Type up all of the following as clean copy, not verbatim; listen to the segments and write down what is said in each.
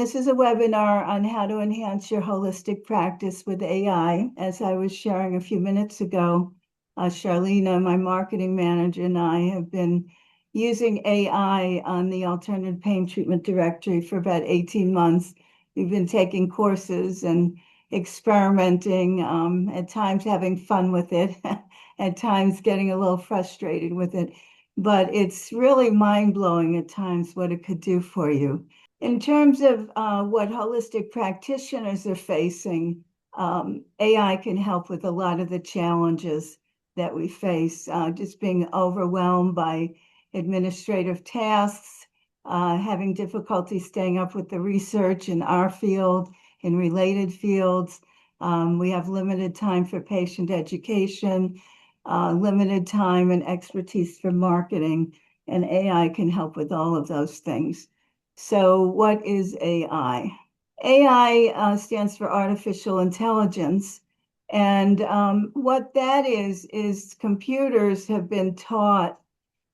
This is a webinar on how to enhance your holistic practice with AI. As I was sharing a few minutes ago, Charlena, my marketing manager, and I have been using AI on the alternative pain treatment directory for about 18 months. We've been taking courses and experimenting, at times having fun with it, at times getting a little frustrated with it. But it's really mind-blowing at times what it could do for you. In terms of what holistic practitioners are facing, AI can help with a lot of the challenges that we face, just being overwhelmed by administrative tasks, having difficulty staying up with the research in our field, in related fields. We have limited time for patient education, limited time and expertise for marketing, and AI can help with all of those things. So what is AI? AI stands for artificial intelligence. And what that is computers have been taught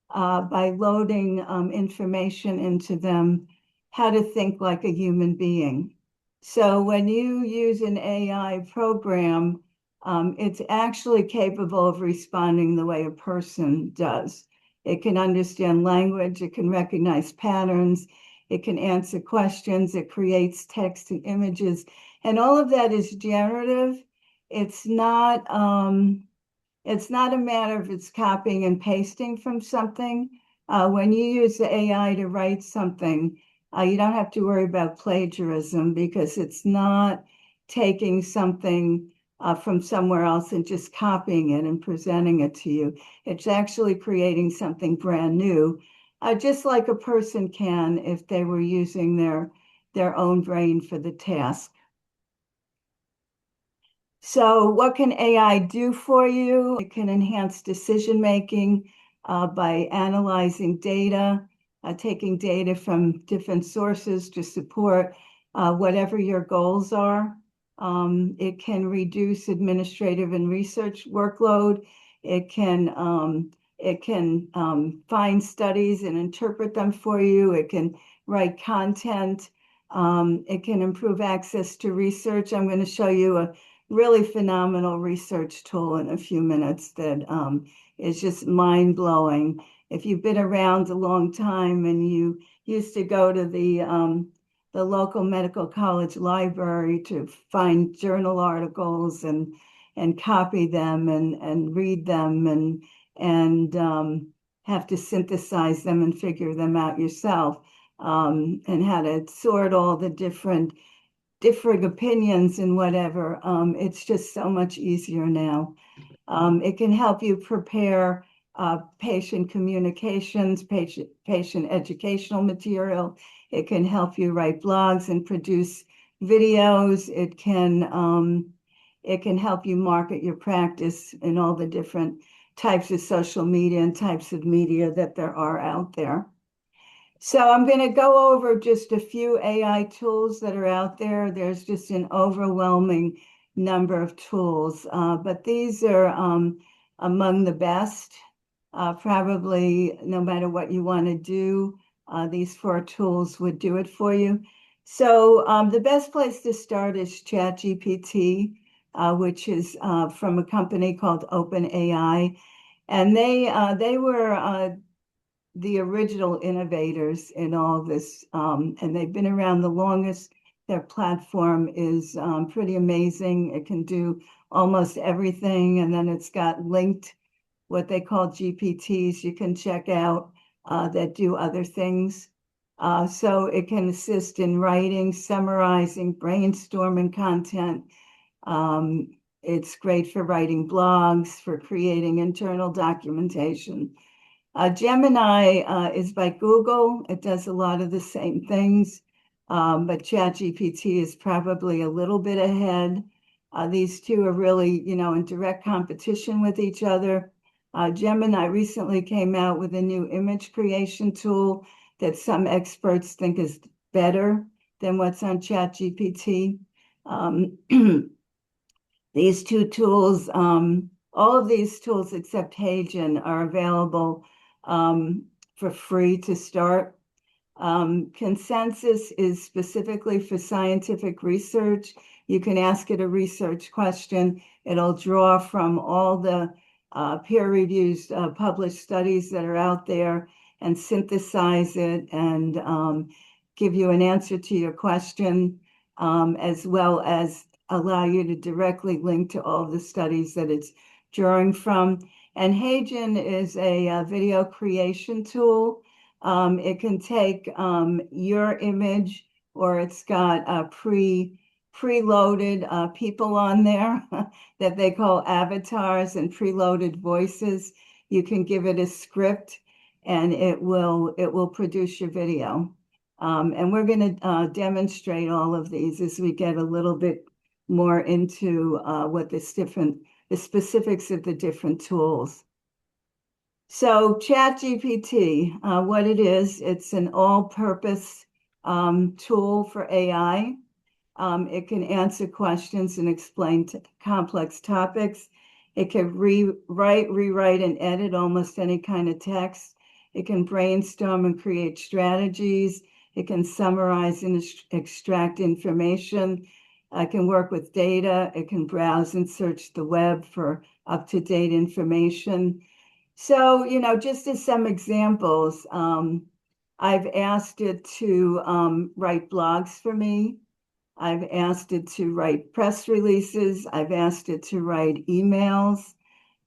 by loading information into them how to think like a human being. So when you use an AI program, it's actually capable of responding the way a person does. It can understand language, it can recognize patterns, it can answer questions, it creates text and images, and all of that is generative. It's not a matter of it's copying and pasting from something. When you use the AI to write something, you don't have to worry about plagiarism because it's not taking something from somewhere else and just copying it and presenting it to you. It's actually creating something brand new, just like a person can if they were using their own brain for the task. So what can AI do for you? It can enhance decision making by analyzing data, taking data from different sources to support whatever your goals are. It can reduce administrative and research workload. It can find studies and interpret them for you. It can write content. It can improve access to research. I'm going to show you a really phenomenal research tool in a few minutes that is just mind-blowing. If you've been around a long time and you used to go to the local medical college library to find journal articles and copy them and read them and have to synthesize them and figure them out yourself, and how to sort all the different differing opinions and whatever. It's just so much easier now. It can help you prepare patient communications, patient educational material. It can help you write blogs and produce videos. It can help you market your practice in all the different types of social media and types of media that there are out there. So I'm going to go over just a few AI tools that are out there. There's just an overwhelming number of tools, but these are among the best. Probably no matter what you want to do, these 4 tools would do it for you. So the best place to start is ChatGPT, which is from a company called OpenAI. And they were the original innovators in all this, and they've been around the longest. Their platform is pretty amazing. It can do almost everything, and then it's got linked what they call GPTs you can check out that do other things. So it can assist in writing, summarizing, brainstorming content. It's great for writing blogs, for creating internal documentation. Gemini is by Google. It does a lot of the same things, but ChatGPT is probably a little bit ahead. These two are really, in direct competition with each other. Gemini recently came out with a new image creation tool that some experts think is better than what's on ChatGPT. These two tools, all of these tools except Hagen are available for free to start. Consensus is specifically for scientific research. You can ask it a research question. It'll draw from all the peer-reviewed published studies that are out there and synthesize it and give you an answer to your question, as well as allow you to directly link to all the studies that it's drawing from. And Hagen is a video creation tool. It can take your image, or it's got preloaded people on there that they call avatars and preloaded voices. You can give it a script and it will produce your video. And we're going to demonstrate all of these as we get a little bit more into what the specifics of the different tools. So ChatGPT, what it is, it's an all-purpose tool for AI. It can answer questions and explain complex topics. It can rewrite, and edit almost any kind of text. It can brainstorm and create strategies. It can summarize and extract information. It can work with data. It can browse and search the web for up-to-date information. So, just as some examples, I've asked it to write blogs for me. I've asked it to write press releases. I've asked it to write emails.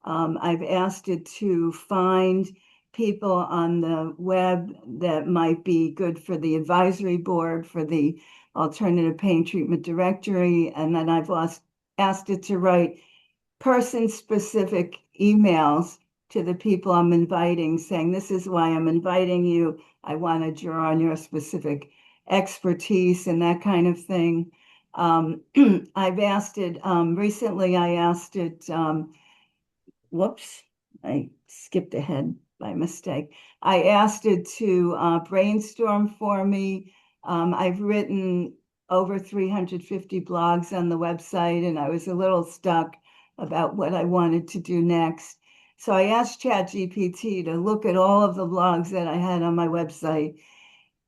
I've asked it to find people on the web that might be good for the advisory board for the Alternative Pain Treatment Directory. And then I've asked it to write person-specific emails to the people I'm inviting, saying, this is why I'm inviting you. I want to draw on your specific expertise and that kind of thing. I've asked it, recently I asked it, whoops, I skipped ahead by mistake. I asked it to brainstorm for me. I've written over 350 blogs on the website, and I was a little stuck about what I wanted to do next. So I asked ChatGPT to look at all of the blogs that I had on my website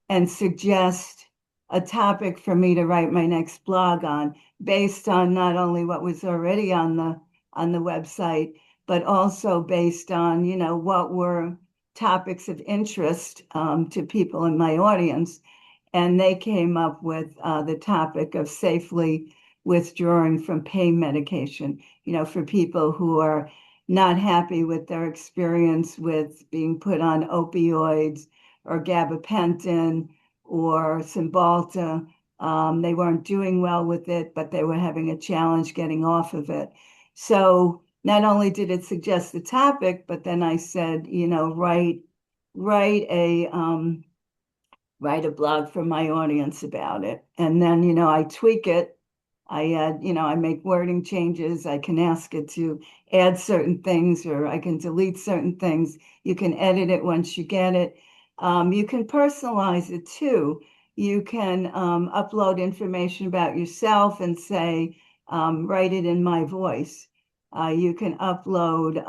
and suggest a topic for me to write my next blog on, based on not only what was already on the website, but also based on, what were topics of interest to people in my audience. And they came up with the topic of safely withdrawing from pain medication, for people who are not happy with their experience with being put on opioids or gabapentin or Cymbalta. They weren't doing well with it, but they were having a challenge getting off of it. So not only did it suggest the topic, but then I said, write a blog for my audience about it. And then, I tweak it. I add, I make wording changes. I can ask it to add certain things, or I can delete certain things. You can edit it once you get it. You can personalize it too. You can upload information about yourself and say, write it in my voice. You can upload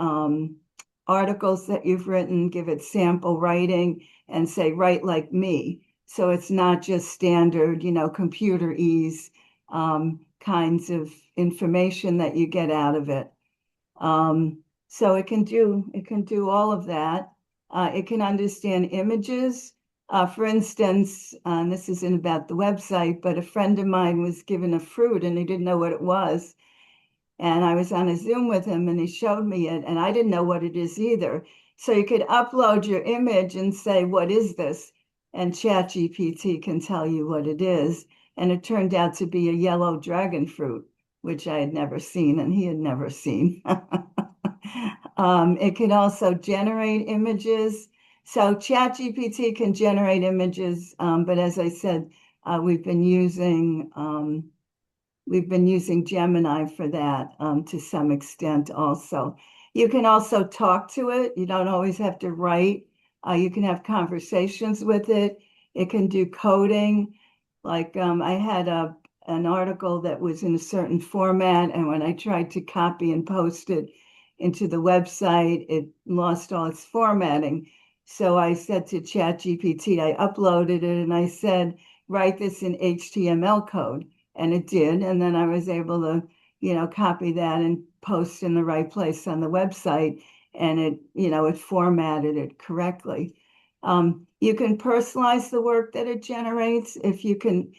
articles that you've written, give it sample writing, and say, write like me. So it's not just standard, computer ease kinds of information that you get out of it. So it can do all of that. It can understand images. For instance, and this isn't about the website, but a friend of mine was given a fruit and he didn't know what it was. And I was on a Zoom with him and he showed me it, and I didn't know what it is either. So you could upload your image and say, what is this? And ChatGPT can tell you what it is. And it turned out to be a yellow dragon fruit, which I had never seen and he had never seen. It can also generate images. So ChatGPT can generate images, but as I said, we've been using Gemini for that to some extent also. You can also talk to it. You don't always have to write. You can have conversations with it. It can do coding. Like I had an article that was in a certain format, and when I tried to copy and post it into the website, it lost all its formatting. So I said to ChatGPT, I uploaded it and I said, write this in HTML code. And it did. And then I was able to, copy that and post in the right place on the website. And it formatted it correctly. You can personalize the work that it generates. You can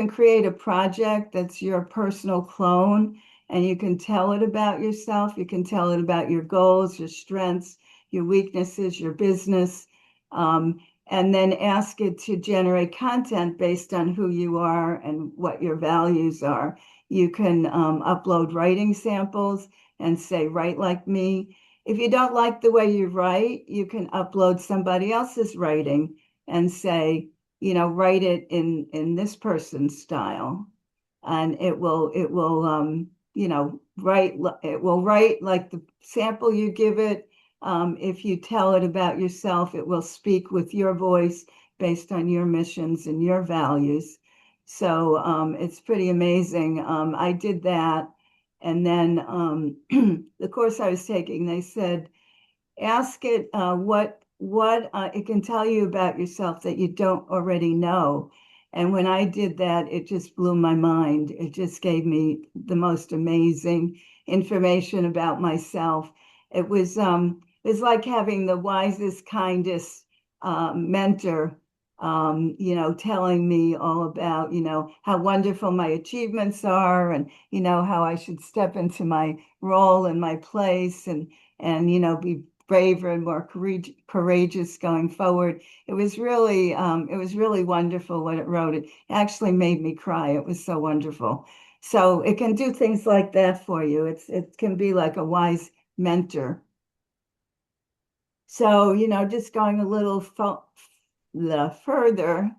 create a project that's your personal clone, and you can tell it about yourself. You can tell it about your goals, your strengths, your weaknesses, your business, and then ask it to generate content based on who you are and what your values are. You can upload writing samples and say, write like me. If you don't like the way you write, you can upload somebody else's writing and say, write it in this person's style. And it will write like the sample you give it. If you tell it about yourself, it will speak with your voice based on your missions and your values. So it's pretty amazing. I did that. And then the course I was taking, they said, ask it what it can tell you about yourself that you don't already know. And when I did that, it just blew my mind. It just gave me the most amazing information about myself. It was like having the wisest, kindest mentor, telling me all about, how wonderful my achievements are, and how I should step into my role and my place, and be braver and more courageous going forward. It was really wonderful what it wrote. It actually made me cry. It was so wonderful. So it can do things like that for you. It can be like a wise mentor. So, just going a little further,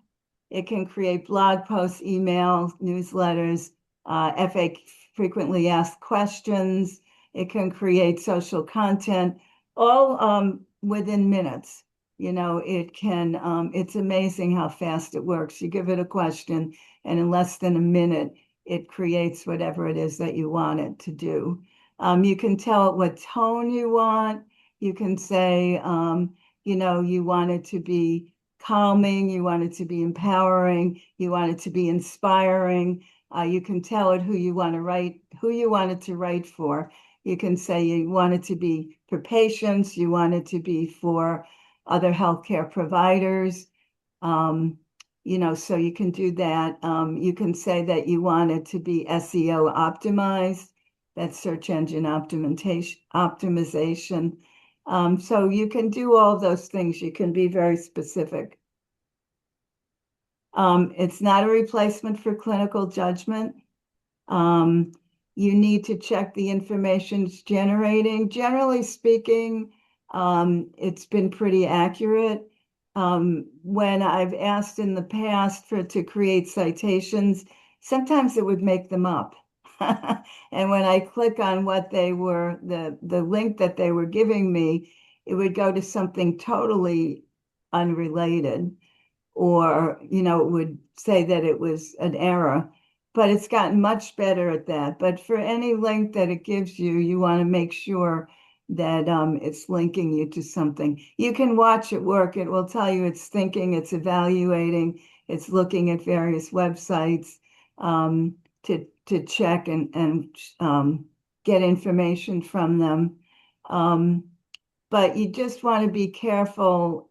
it can create blog posts, emails, newsletters, FAQ, frequently asked questions. It can create social content, all within minutes. It's amazing how fast it works. You give it a question, and in less than a minute, it creates whatever it is that you want it to do. You can tell it what tone you want. You can say, you want it to be calming, you want it to be empowering, you want it to be inspiring. You can tell it who you want it to write for. You can say you want it to be for patients, you want it to be for other healthcare providers. So you can do that. You can say that you want it to be SEO optimized, that's search engine optimization. So you can do all those things. You can be very specific. It's not a replacement for clinical judgment. Um, you need to check the information it's generating. Generally speaking, it's been pretty accurate. When I've asked in the past for it to create citations, sometimes it would make them up. And when I click on what they were, the link that they were giving me, it would go to something totally unrelated, or, it would say that it was an error. But it's gotten much better at that. But for any link that it gives you, you want to make sure that it's linking you to something. You can watch it work. It will tell you it's thinking, it's evaluating, it's looking at various websites to check and get information from them. But you just want to be careful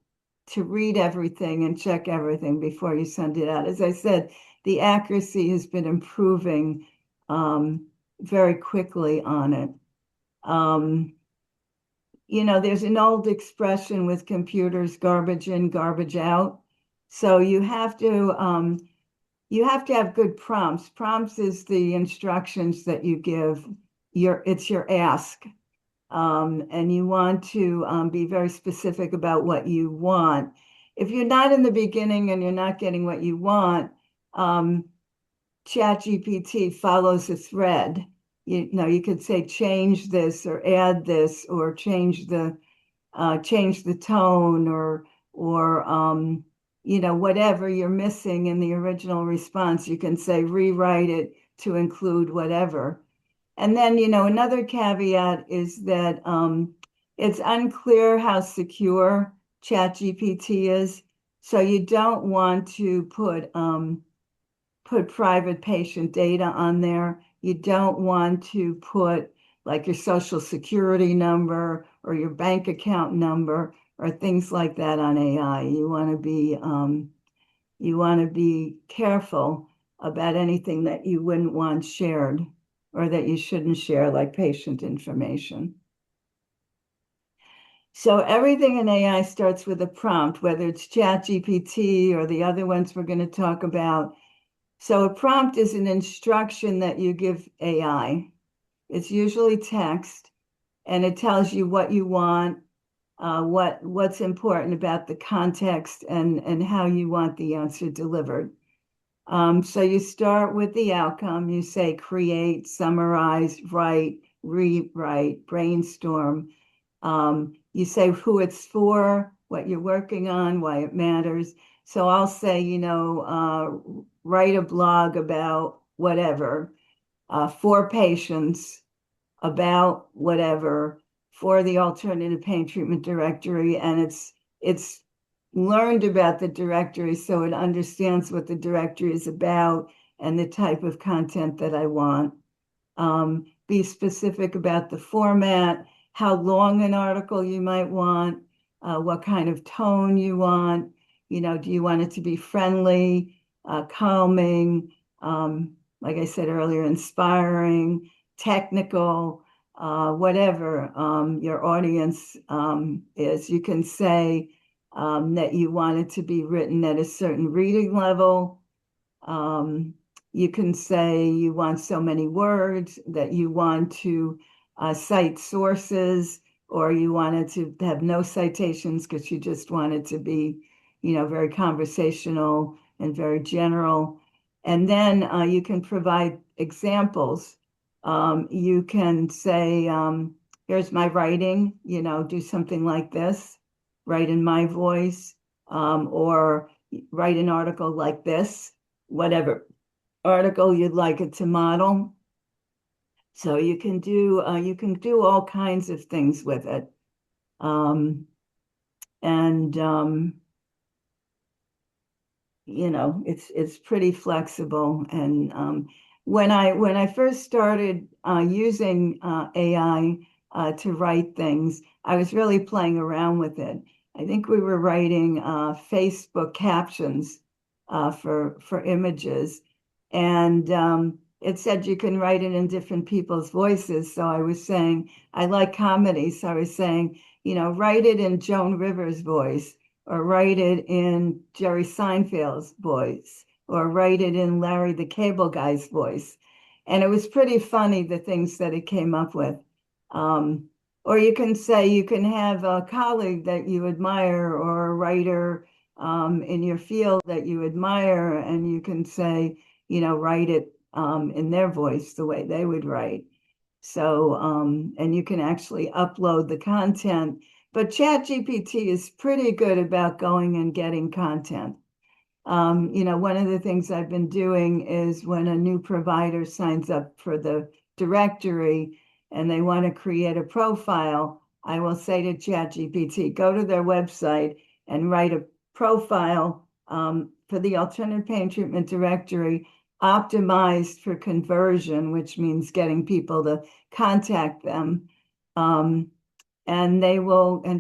to read everything and check everything before you send it out. As I said, the accuracy has been improving very quickly on it. There's an old expression with computers, garbage in, garbage out. So you have to have good prompts. Prompts is the instructions that you give. It's your ask. And you want to be very specific about what you want. If you're not in the beginning and you're not getting what you want, ChatGPT follows a thread. You could say change this or add this or change the tone, or whatever you're missing in the original response. You can say rewrite it to include whatever. And then, another caveat is that It's unclear how secure ChatGPT is. So you don't want to put private patient data on there. You don't want to put like your social security number or your bank account number or things like that on AI. You want to be careful about anything that you wouldn't want shared or that you shouldn't share, like patient information. So everything in AI starts with a prompt, whether it's ChatGPT or the other ones we're going to talk about. So a prompt is an instruction that you give AI. It's usually text, and it tells you what you want, what's important about the context, and how you want the answer delivered. So you start with the outcome. You say create, summarize, write, rewrite, brainstorm. You say who it's for, what you're working on, why it matters. So I'll say, write a blog about whatever, for patients about whatever, for the alternative pain treatment directory. And it's learned about the directory, so it understands what the directory is about and the type of content that I want. Be specific about the format, how long an article you might want, what kind of tone you want. Do you want it to be friendly, calming, like I said earlier, inspiring, technical, whatever your audience is. You can say that you want it to be written at a certain reading level. You can say you want so many words, that you want to cite sources, or you want it to have no citations because you just want it to be, very conversational and very general. And then you can provide examples. You can say, here's my writing, do something like this, write in my voice, or write an article like this, whatever article you'd like it to model. So you can do all kinds of things with it. And it's pretty flexible. And when I first started using AI to write things, I was really playing around with it. I think we were writing Facebook captions for images, and it said you can write it in different people's voices. So I was saying I like comedy, so I was saying, write it in Joan Rivers' voice, or write it in Jerry Seinfeld's voice, or write it in Larry the Cable Guy's voice. And it was pretty funny, the things that it came up with. Or you can say you can have a colleague that you admire, or a writer in your field that you admire, and you can say, write it in their voice the way they would write. So, and you can actually upload the content. But ChatGPT is pretty good about going and getting content. One of the things I've been doing is when a new provider signs up for the directory and they want to create a profile, I will say to ChatGPT, go to their website and write a profile for the alternative pain treatment directory, optimized for conversion, which means getting people to contact them. And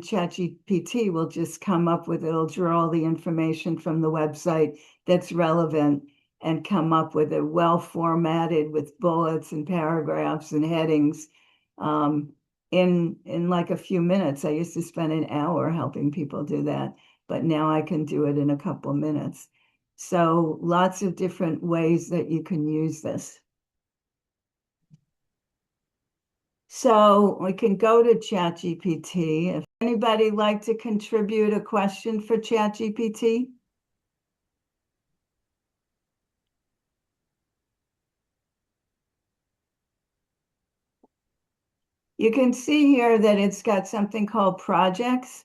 ChatGPT will just come up with, it'll draw all the information from the website that's relevant and come up with it well formatted with bullets and paragraphs and headings in like a few minutes. I used to spend an hour helping people do that, but now I can do it in a couple of minutes. So lots of different ways that you can use this. So we can go to ChatGPT. If anybody like to contribute a question for ChatGPT? You can see here that it's got something called projects.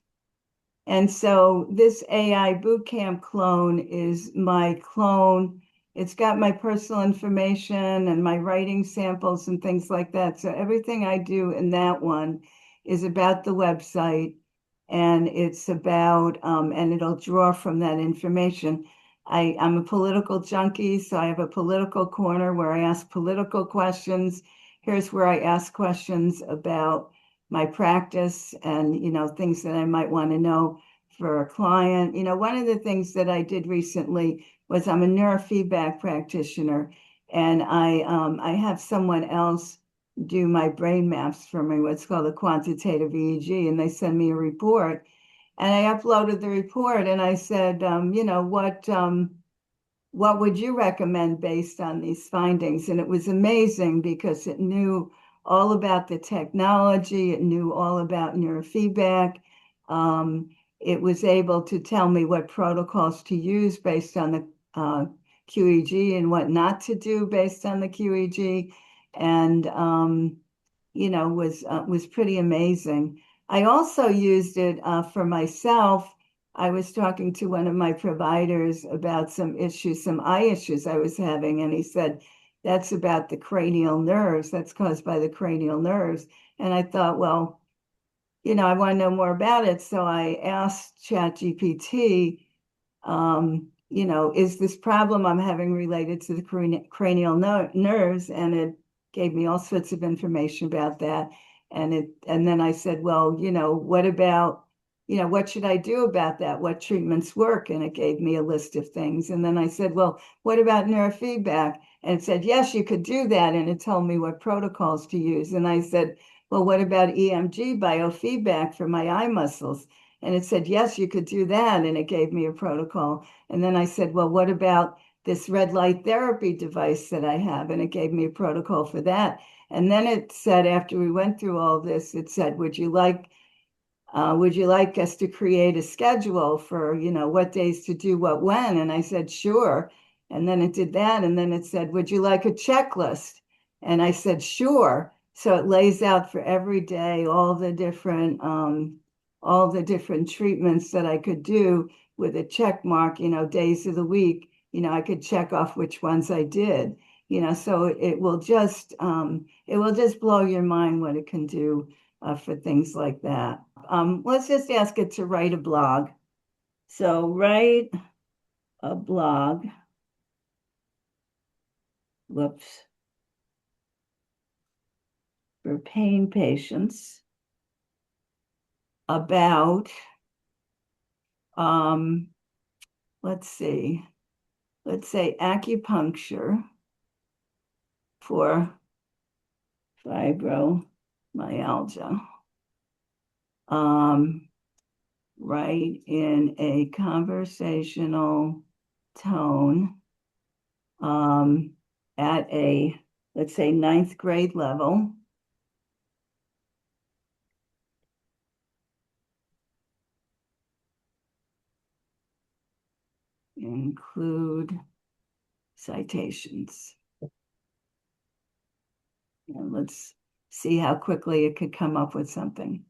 And so this AI Bootcamp clone is my clone. It's got my personal information and my writing samples and things like that. So everything I do in that one is about the website, and it's about, and it'll draw from that information. I'm a political junkie, so I have a political corner where I ask political questions. Here's where I ask questions about my practice and, things that I might want to know for a client. One of the things that I did recently was I'm a neurofeedback practitioner, and I have someone else do my brain maps for me, what's called a quantitative EEG, and they send me a report. And I uploaded the report and I said, what would you recommend based on these findings? And it was amazing because it knew all about the technology, it knew all about neurofeedback. It was able to tell me what protocols to use based on the QEG and what not to do based on the QEG, and was pretty amazing. I also used it for myself. I was talking to one of my providers about some issues, some eye issues I was having, and he said, that's about the cranial nerves. That's caused by the cranial nerves. And I thought, well, I want to know more about it. So I asked ChatGPT, is this problem I'm having related to the cranial nerves? And it gave me all sorts of information about that. And then I said, well, what about, what should I do about that? What treatments work? And it gave me a list of things. And then I said, well, what about neurofeedback? And it said, yes, you could do that. And it told me what protocols to use. And I said, well, what about EMG biofeedback for my eye muscles? And it said, yes, you could do that. And it gave me a protocol. And then I said, well, what about this red light therapy device that I have? And it gave me a protocol for that. And then it said, after we went through all this, it said, would you like us to create a schedule for, what days to do what when? And I said, sure. And then it did that. And then it said, would you like a checklist? And I said, sure. So it lays out for every day all the different treatments that I could do with a check mark, days of the week. I could check off which ones I did. So it will just blow your mind what it can do for things like that. Let's just ask it to write a blog. So write a blog. Whoops. For pain patients about, let's say acupuncture for fibromyalgia. Write in a conversational tone at a, let's say, 9th grade level. Include citations. And let's see how quickly it could come up with something.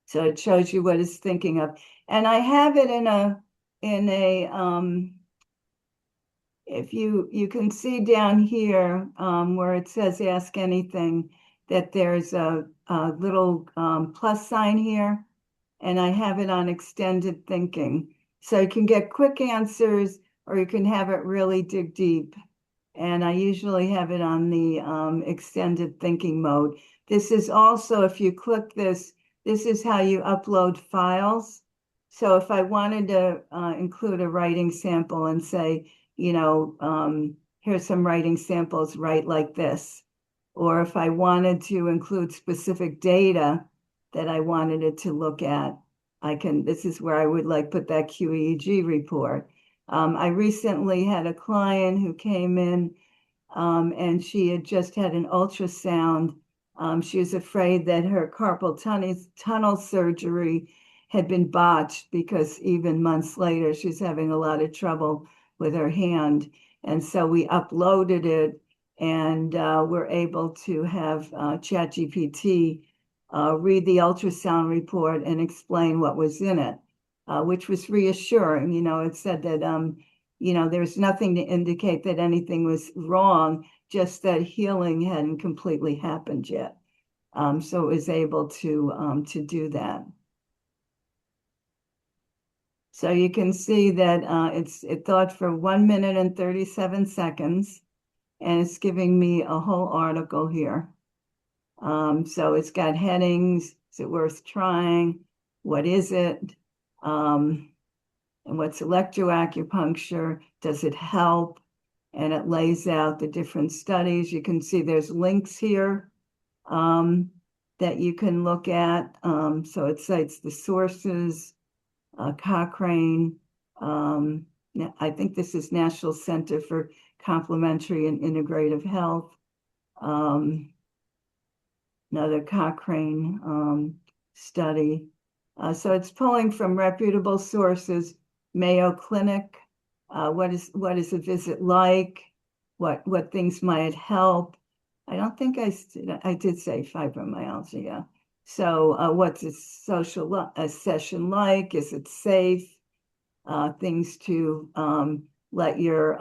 So it shows you what it's thinking of. And I have it in a if you can see down here where it says ask anything, that there's a little plus sign here, and I have it on extended thinking. So you can get quick answers, or you can have it really dig deep. And I usually have it on the extended thinking mode. This is also, if you click this is how you upload files. So if I wanted to include a writing sample and say, here's some writing samples, write like this. Or if I wanted to include specific data that I wanted it to look at, this is where I would put that QEEG report. I recently had a client who came in and she had just had an ultrasound. She was afraid that her carpal tunnel surgery had been botched, because even months later, she's having a lot of trouble with her hand. And so we uploaded it, and we're able to have ChatGPT read the ultrasound report and explain what was in it. which was reassuring. It said that, there's nothing to indicate that anything was wrong, just that healing hadn't completely happened yet. So it was able to do that. So you can see that it thought for 1 minute and 37 seconds, and it's giving me a whole article here. So it's got headings. Is it worth trying? What is it? And what's electroacupuncture? Does it help? And it lays out the different studies. You can see there's links here that you can look at. So it cites the sources, Cochrane. I think this is National Center for Complementary and Integrative Health. Another Cochrane study. So it's pulling from reputable sources, Mayo Clinic. What is a visit like? What things might help? I don't think I did say fibromyalgia. Yeah. So what's a session like? Is it safe? Things to let your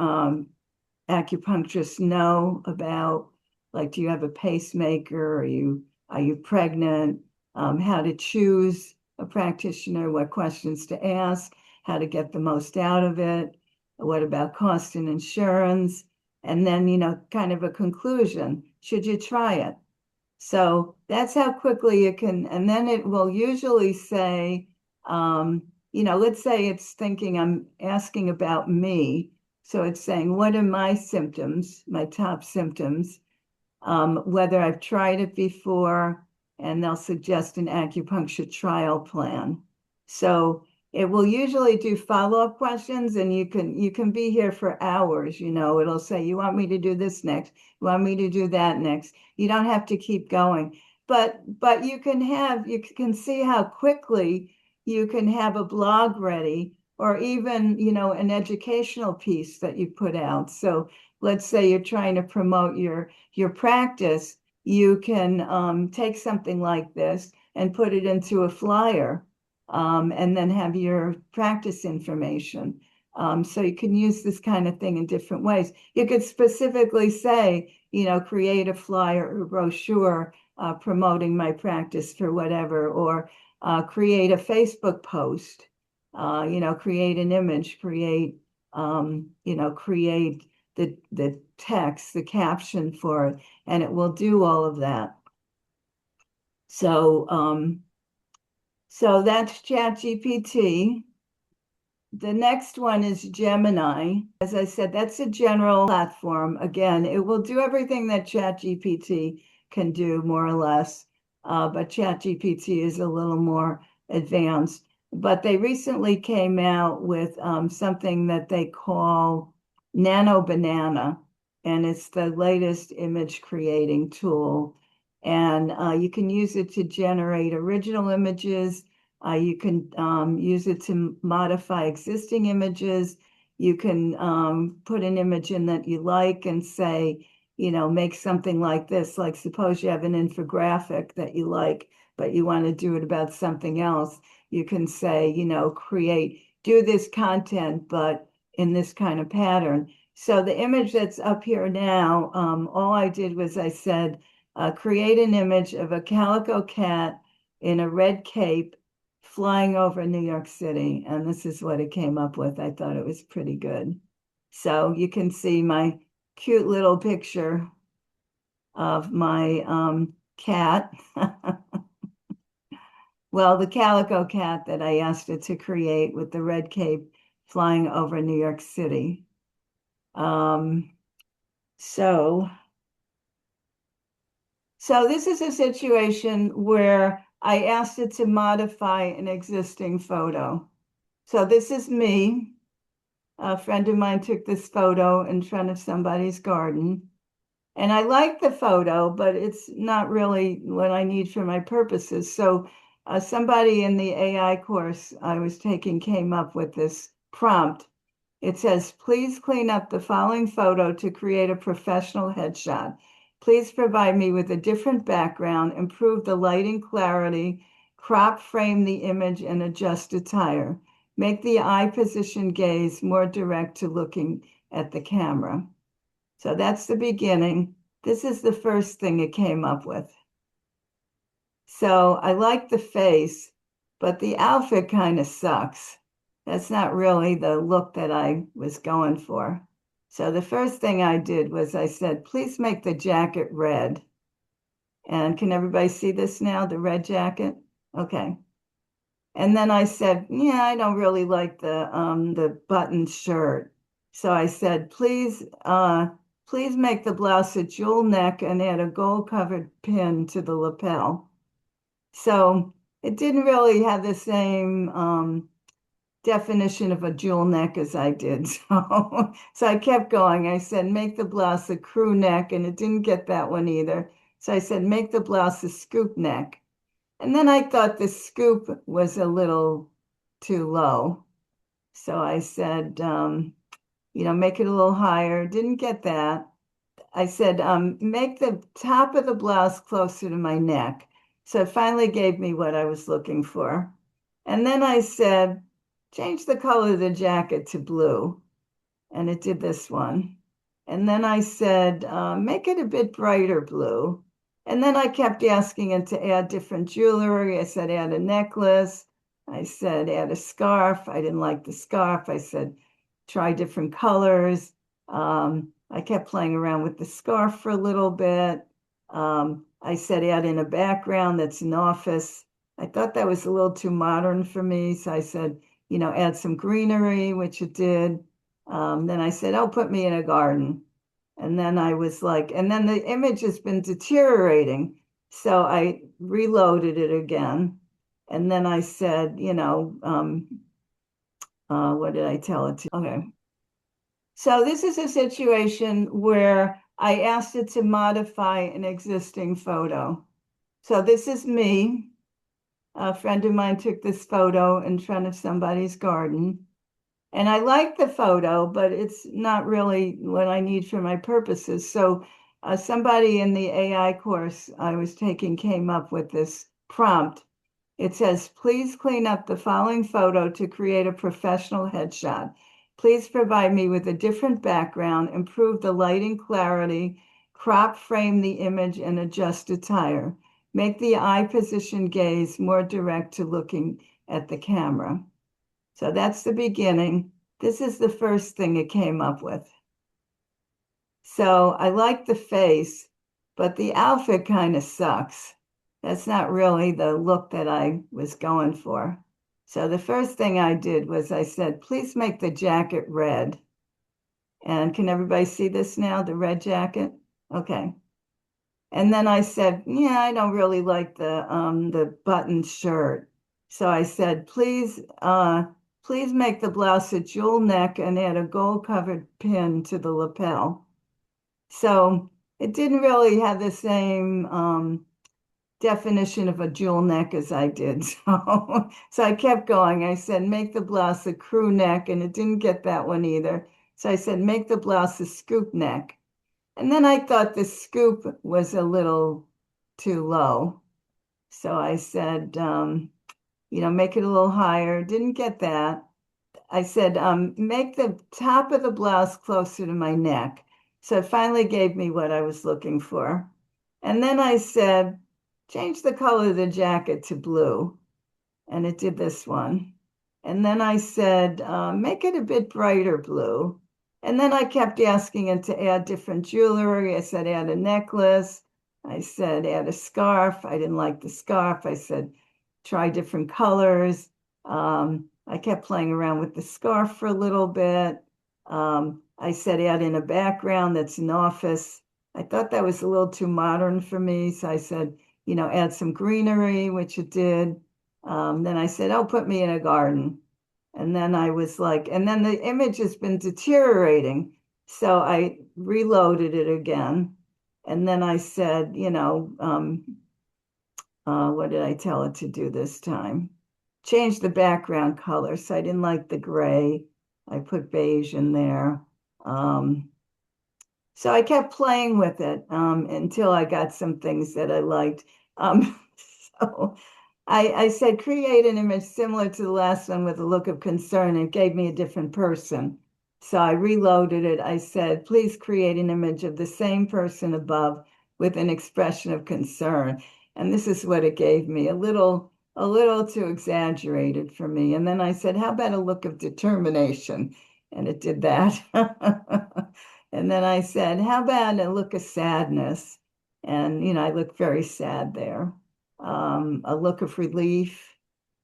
acupuncturist know about, like, do you have a pacemaker? Are you pregnant? How to choose a practitioner, what questions to ask, how to get the most out of it, what about cost and insurance, and then, kind of a conclusion. Should you try it? So that's how quickly you can, and then it will usually say, let's say it's thinking I'm asking about me. So it's saying, what are my symptoms, my top symptoms, whether I've tried it before, and they'll suggest an acupuncture trial plan. So it will usually do follow-up questions, and you can be here for hours. It'll say, you want me to do this next? You want me to do that next? You don't have to keep going. But you can see how quickly you can have a blog ready, or even, an educational piece that you put out. So let's say you're trying to promote your practice, you can take something like this and put it into a flyer, and then have your practice information. So you can use this kind of thing in different ways. You could specifically say, create a flyer or brochure promoting my practice for whatever, or create a Facebook post, create an image, create the text, the caption for it, and it will do all of that. So that's ChatGPT. The next one is Gemini. As I said, that's a general platform. Again, it will do everything that ChatGPT can do, more or less, but ChatGPT is a little more advanced. But they recently came out with something that they call Nano Banana, and it's the latest image creating tool. And you can use it to generate original images. You can use it to modify existing images. You can put an image in that you like and say, make something like this. Like, suppose you have an infographic that you like, but you want to do it about something else. You can say, do this content, but in this kind of pattern. So the image that's up here now, all I did was I said, create an image of a calico cat in a red cape flying over New York City. And this is what it came up with. I thought it was pretty good. So you can see my cute little picture of my cat. Well, the calico cat that I asked it to create with the red cape flying over New York City. So this is a situation where I asked it to modify an existing photo. So this is me. A friend of mine took this photo in front of somebody's garden. And I like the photo, but it's not really what I need for my purposes. So somebody in the AI course I was taking came up with this prompt. It says, please clean up the following photo to create a professional headshot. Please provide me with a different background, improve the lighting clarity, crop frame the image, and adjust attire. Make the eye position gaze more direct to looking at the camera. So that's the beginning. This is the first thing it came up with. So I like the face, but the outfit kind of sucks. That's not really the look that I was going for. So the first thing I did was I said, please make the jacket red. And can everybody see this now, the red jacket? Okay. And then I said, yeah, I don't really like the button shirt. So I said, please make the blouse a jewel neck and add a gold covered pin to the lapel. So it didn't really have the same definition of a jewel neck as I did. So I kept going. I said, make the blouse a crew neck, and it didn't get that one either. So I said, make the blouse a scoop neck. And then I thought the scoop was a little too low. So I said, make it a little higher. Didn't get that. I said, make the top of the blouse closer to my neck. So it finally gave me what I was looking for. And then I said, change the color of the jacket to blue. And it did this one. And then I said, make it a bit brighter blue. And then I kept asking it to add different jewelry. I said, add a necklace. I said, add a scarf. I didn't like the scarf. I said, try different colors. I kept playing around with the scarf for a little bit. I said, add in a background that's an office. I thought that was a little too modern for me. So I said, add some greenery, which it did. Then I said, oh, put me in a garden. And then I was like, and then the image has been deteriorating. So I reloaded it again. And then I said, what did I tell it to? Okay. So this is a situation where I asked it to modify an existing photo. So this is me. A friend of mine took this photo in front of somebody's garden. And I like the photo, but it's not really what I need for my purposes. So somebody in the AI course I was taking came up with this prompt. It says, please clean up the following photo to create a professional headshot. Please provide me with a different background, improve the lighting clarity, crop frame the image, and adjust attire. Make the eye position gaze more direct to looking at the camera. So that's the beginning. This is the first thing it came up with. So I like the face, but the outfit kind of sucks. That's not really the look that I was going for. So the first thing I did was I said, please make the jacket red. And can everybody see this now, the red jacket? Okay. And then I said, yeah, I don't really like the button shirt. So I said, please make the blouse a jewel neck and add a gold covered pin to the lapel. So it didn't really have the same definition of a jewel neck as I did. So I kept going. I said, make the blouse a crew neck, and it didn't get that one either. So I said, make the blouse a scoop neck. And then I thought the scoop was a little too low. So I said, make it a little higher. Didn't get that. I said, make the top of the blouse closer to my neck. So it finally gave me what I was looking for. And then I said, change the color of the jacket to blue. And it did this one. And then I said, make it a bit brighter blue. And then I kept asking it to add different jewelry. I said, add a necklace. I said, add a scarf. I didn't like the scarf. I said, try different colors. I kept playing around with the scarf for a little bit. I said, add in a background that's an office. I thought that was a little too modern for me. So I said, add some greenery, which it did. Then I said, oh, put me in a garden. And then I was like, and then the image has been deteriorating. So I reloaded it again. And then I said, what did I tell it to do this time? Change the background color. So I didn't like the gray. I put beige in there. So I kept playing with it until I got some things that I liked. So I said, create an image similar to the last one with a look of concern. It gave me a different person. So I reloaded it. I said, please create an image of the same person above with an expression of concern. And this is what it gave me, a little too exaggerated for me. And then I said, how about a look of determination? And it did that. And then I said, how about a look of sadness? And, I looked very sad there. A look of relief.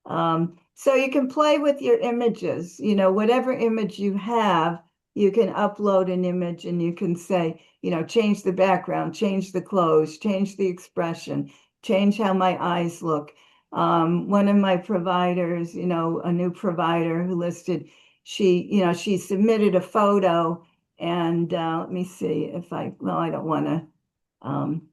So you can play with your images, whatever image you have, you can upload an image and you can say, change the background, change the clothes, change the expression, change how my eyes look. One of my providers, a new provider who listed, she submitted a photo and let me see if well, I don't want to, um,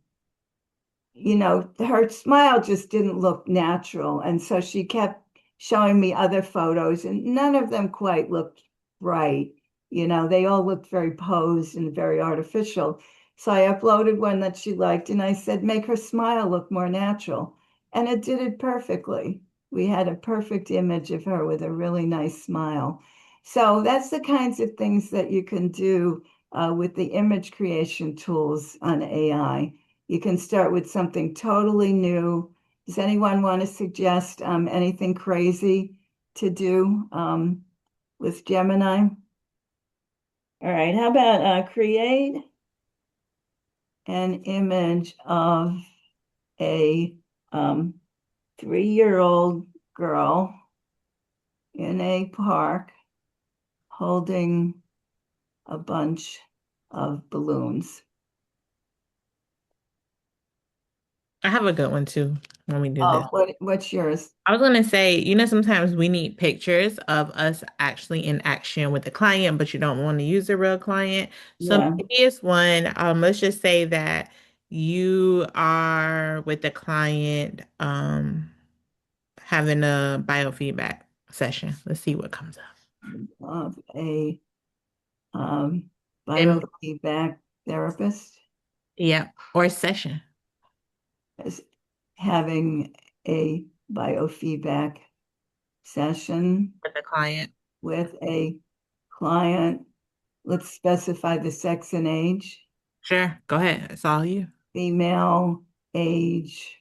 her smile just didn't look natural. And so she kept showing me other photos, and none of them quite looked right. They all looked very posed and very artificial. So I uploaded one that she liked, and I said, make her smile look more natural. And it did it perfectly. We had a perfect image of her with a really nice smile. So that's the kinds of things that you can do with the image creation tools on AI. You can start with something totally new. Does anyone want to suggest anything crazy to do with Gemini? All right, how about create an image of a 3-year-old girl in a park holding a bunch of balloons. I have a good one too when we do Oh, this. what's yours? I was gonna say, sometimes we need pictures of us actually in action with the client, but you don't want to use a real client. So Yeah. maybe it's one, let's just say that you are with the client, having a biofeedback session. Let's see what comes up. Of a um, And biofeedback therapist yeah, or session is having a biofeedback session with the client. with a client. Let's specify the sex and age. Sure, go ahead. It's all you. Female, age,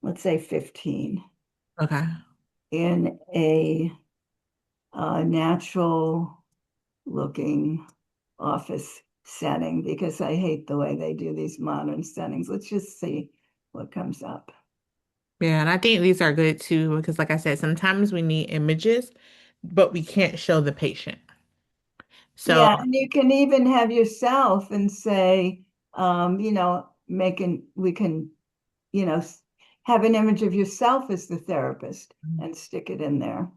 let's say 15, Okay. in a natural looking office setting because I hate the way they do these modern settings. Let's just see what comes up. Yeah, and I think these are good too because, like I said, sometimes we need images, but we can't show the patient. So, Yeah, and you can even have yourself and say, we can, you know, s- have an image of yourself as the therapist and stick it in there.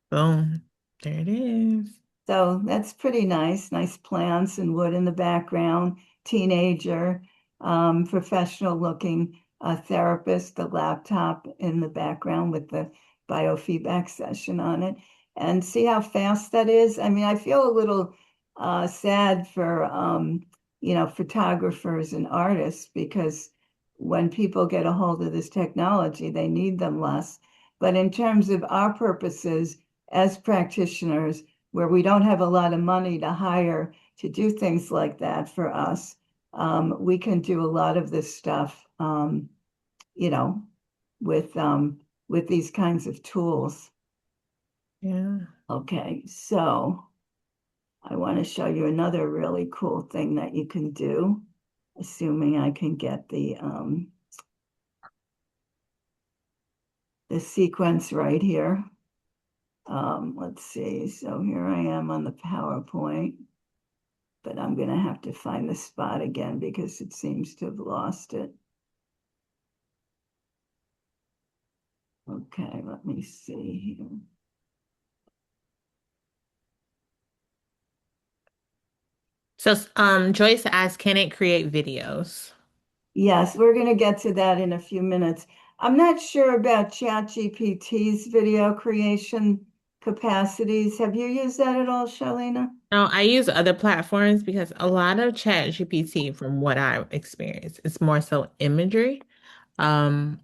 boom, there it is. So that's pretty nice. Nice plants and wood in the background. Teenager, professional looking therapist, the laptop in the background with the biofeedback session on it. And see how fast that is. I mean, I feel a little sad for, photographers and artists because when people get a hold of this technology, they need them less. But in terms of our purposes as practitioners, where we don't have a lot of money to hire to do things like that for us, we can do a lot of this stuff, you know, with these kinds of tools. Yeah. Okay, so I want to show you another really cool thing that you can do, assuming I can get the sequence right here. Let's see. So here I am on the PowerPoint. But I'm going to have to find the spot again because it seems to have lost it. Okay, let me see here. So, Joyce asked, can it create videos? Yes, we're going to get to that in a few minutes. I'm not sure about ChatGPT's video creation capacities. Have you used that at all, Shalina? No, I use other platforms because a lot of Chat GPT, from what I've experienced, it's more so imagery. Um,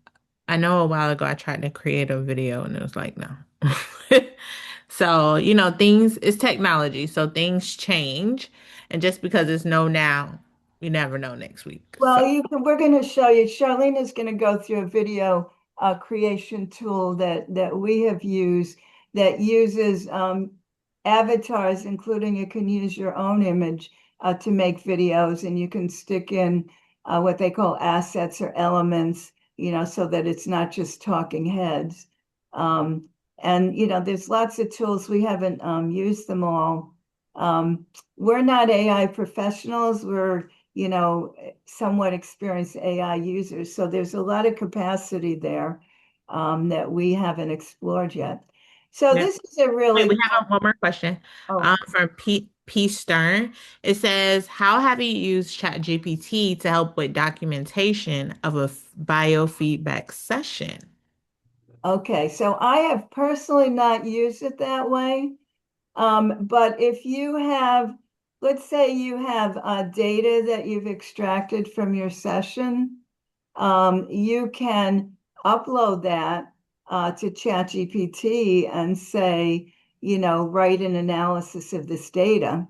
I know a while ago I tried to create a video and it was like, no. So, things it's technology, so things change. And just because it's no now, you never know next week. So, Well, we're going to show you. Charlene is going to go through a video creation tool that we have used that uses avatars, including you can use your own image to make videos, and you can stick in what they call assets or elements, so that it's not just talking heads. Um, and there's lots of tools. We haven't used them all. Um, we're not AI professionals. We're somewhat experienced AI users. So there's a lot of capacity there that we haven't explored yet. So yeah. this is a Wait, we really, have one more question. oh, From P Stern. It says, how have you used ChatGPT to help with documentation of a biofeedback session? okay. So I have personally not used it that way. But if you have, let's say you have data that you've extracted from your session, you can upload that to ChatGPT and say, write an analysis of this data.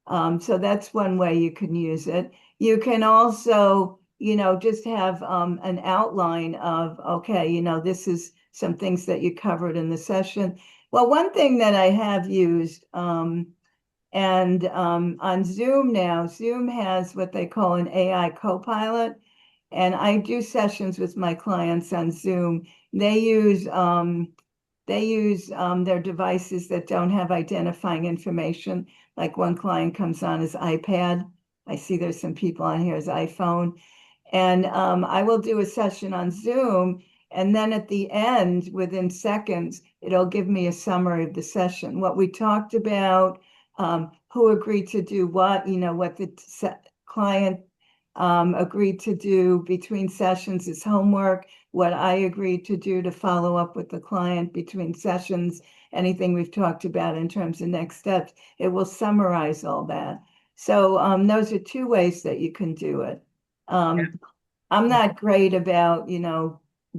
So that's one way you can use it. You can also, just have an outline of, okay, this is some things that you covered in the session. Well, one thing that I have used, and on Zoom now, Zoom has what they call an AI co-pilot. And I do sessions with my clients on Zoom. They use their devices that don't have identifying information. Like one client comes on his iPad. I see there's some people on here his iPhone. And I will do a session on Zoom. And then at the end, within seconds, it'll give me a summary of the session, what we talked about, who agreed to do what the client agreed to do between sessions is homework, what I agreed to do to follow up with the client between sessions, anything we've talked about in terms of next steps. It will summarize all that. So those are two ways that you can do it. Um, I'm Yeah. not great about,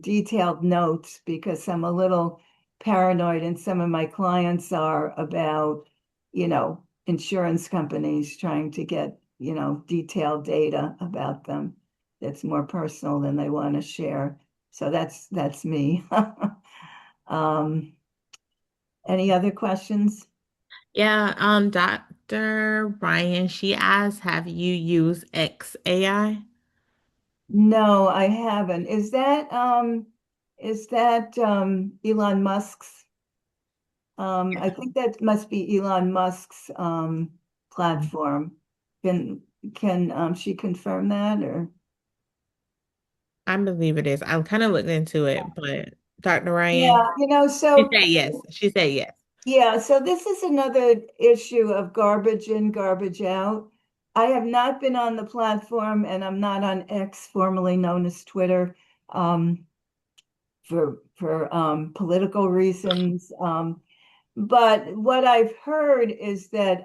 detailed notes because I'm a little paranoid, and some of my clients are about, insurance companies trying to get, detailed data about them that's more personal than they want to share. So that's me. Um, any other questions? Yeah, Dr. Ryan, she asked, have you used XAI? No, I haven't. Is that Elon Musk's? I think that must be Elon Musk's platform. Can she confirm that or? I believe it is. I'm kind of looking into it, but Dr. Ryan, Yeah, she said yes. She said yes. yeah, so this is another issue of garbage in, garbage out. I have not been on the platform and I'm not on X, formerly known as Twitter, for political reasons. But what I've heard is that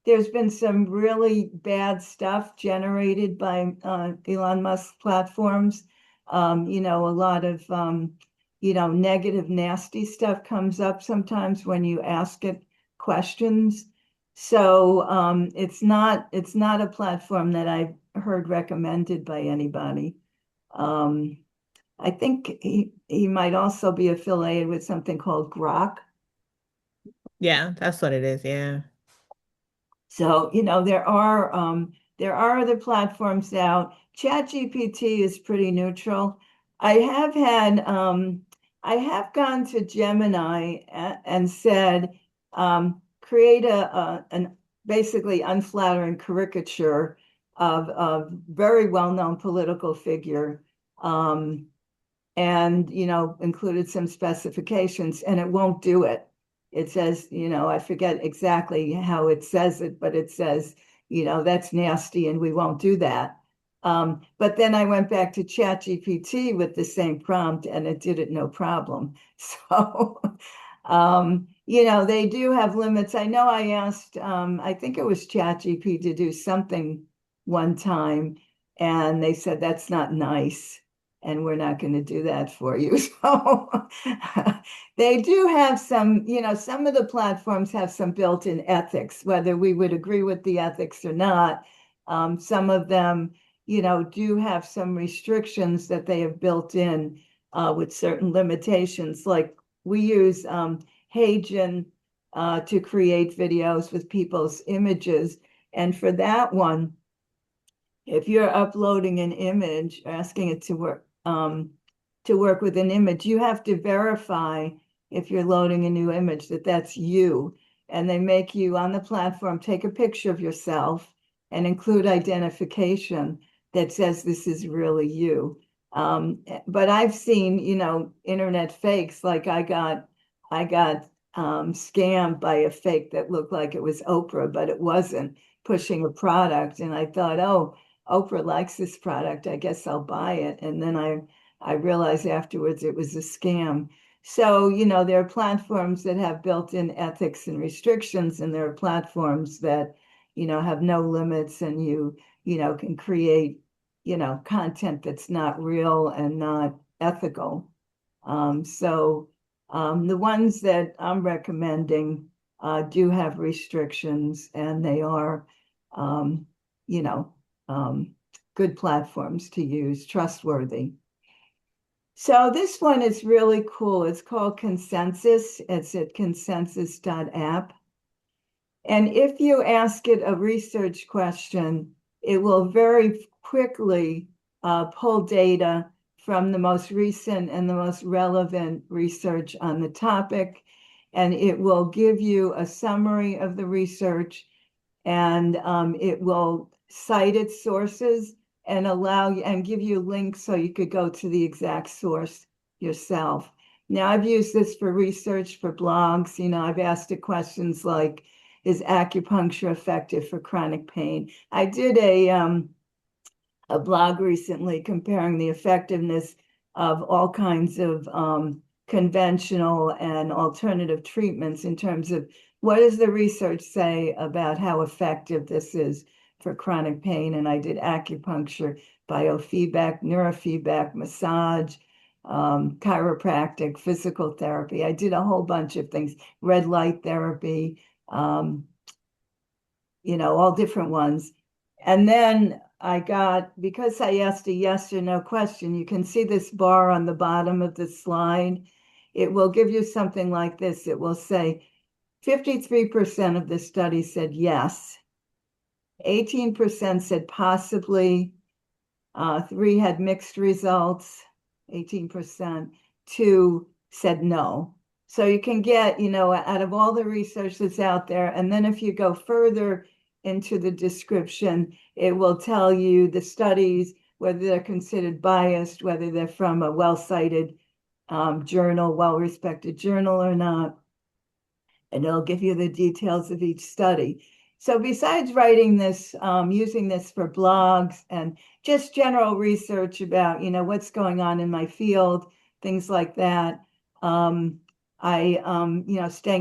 there's been some really bad stuff generated by Elon Musk platforms. A lot of negative, nasty stuff comes up sometimes when you ask it questions. So it's not a platform that I've heard recommended by anybody. Um, I think he might also be affiliated with something called Grok. Yeah, that's what it is. Yeah. So, there are other platforms now. ChatGPT is pretty neutral. I have had I have gone to Gemini and said, create an basically unflattering caricature of very well-known political figure. Um, and included some specifications, and it won't do it. It says, I forget exactly how it says it, but it says, that's nasty and we won't do that. But then I went back to ChatGPT with the same prompt and it did it no problem. So they do have limits. I know I asked, I think it was ChatGPT to do something one time, and they said that's not nice. and we're not going to do that for you. So they do have some, some of the platforms have some built-in ethics, whether we would agree with the ethics or not. Some of them, do have some restrictions that they have built in with certain limitations. Like we use Hagen to create videos with people's images. And for that one, if you're uploading an image, asking it to work with an image, you have to verify if you're loading a new image that that's you. And they make you on the platform take a picture of yourself and include identification that says this is really you. But I've seen, internet fakes. Like I got scammed by a fake that looked like it was Oprah, but it wasn't, pushing a product. And I thought, oh, Oprah likes this product. I guess I'll buy it. And then I realized afterwards it was a scam. So, there are platforms that have built-in ethics and restrictions, and there are platforms that, have no limits, and can create, content that's not real and not ethical. The ones that I'm recommending do have restrictions, and they are, you know, good platforms to use, trustworthy. So this one is really cool. It's called Consensus. It's at consensus.app. And if you ask it a research question, it will very quickly pull data from the most recent and the most relevant research on the topic. And it will give you a summary of the research, and it will cite its sources and allow you and give you links so you could go to the exact source yourself. Now, I've used this for research for blogs. I've asked it questions like, is acupuncture effective for chronic pain? I did a blog recently comparing the effectiveness of all kinds of conventional and alternative treatments in terms of what does the research say about how effective this is for chronic pain. And I did acupuncture, biofeedback, neurofeedback, massage, chiropractic, physical therapy. I did a whole bunch of things, red light therapy, all different ones. And then because I asked a yes or no question, you can see this bar on the bottom of the slide. It will give you something like this. It will say 53% of the study said yes, 18% said possibly, 3 had mixed results, 18%, 2 said no. So you can get, out of all the research that's out there, and then if you go further into the description, it will tell you the studies, whether they're considered biased, whether they're from a well-cited journal, well-respected journal or not. And it'll give you the details of each study. So besides writing this, using this for blogs and just general research about, what's going on in my field, things like that, staying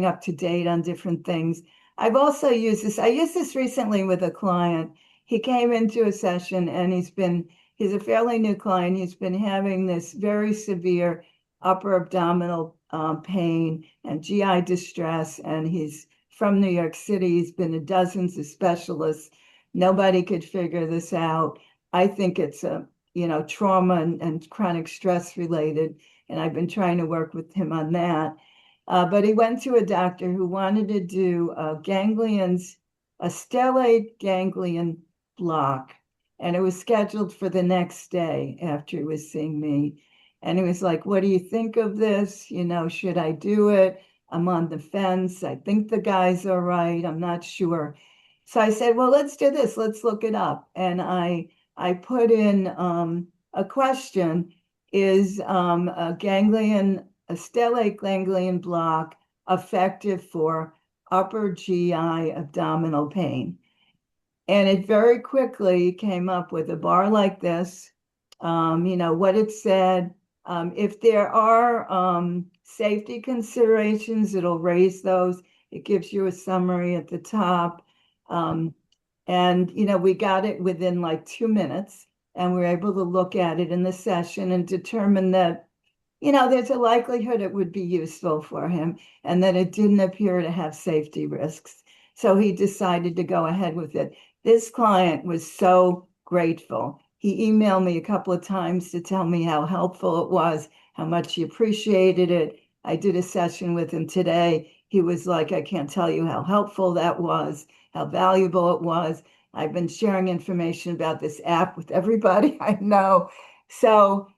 up to date on different things. I've also used this. I used this recently with a client. He came into a session and he's a fairly new client. He's been having this very severe upper abdominal pain and GI distress, and he's from New York City. He's been to dozens of specialists. Nobody could figure this out. I think it's trauma and chronic stress related, and I've been trying to work with him on that. But he went to a doctor who wanted to do a stellate ganglion block, and it was scheduled for the next day after he was seeing me. And he was like, what do you think of this? Should I do it? I'm on the fence. I think the guy's all right. I'm not sure. So I said, well, let's do this. Let's look it up. And I put in a question, is a stellate ganglion block effective for upper GI abdominal pain? And it very quickly came up with a bar like this, what it said. If there are safety considerations, it'll raise those. It gives you a summary at the top. And we got it within like 2 minutes. and we're able to look at it in the session and determine that, there's a likelihood it would be useful for him and that it didn't appear to have safety risks. So he decided to go ahead with it. This client was so grateful. He emailed me a couple of times to tell me how helpful it was, how much he appreciated it. I did a session with him today. He was like, I can't tell you how helpful that was, how valuable it was. I've been sharing information about this app with everybody I know. So,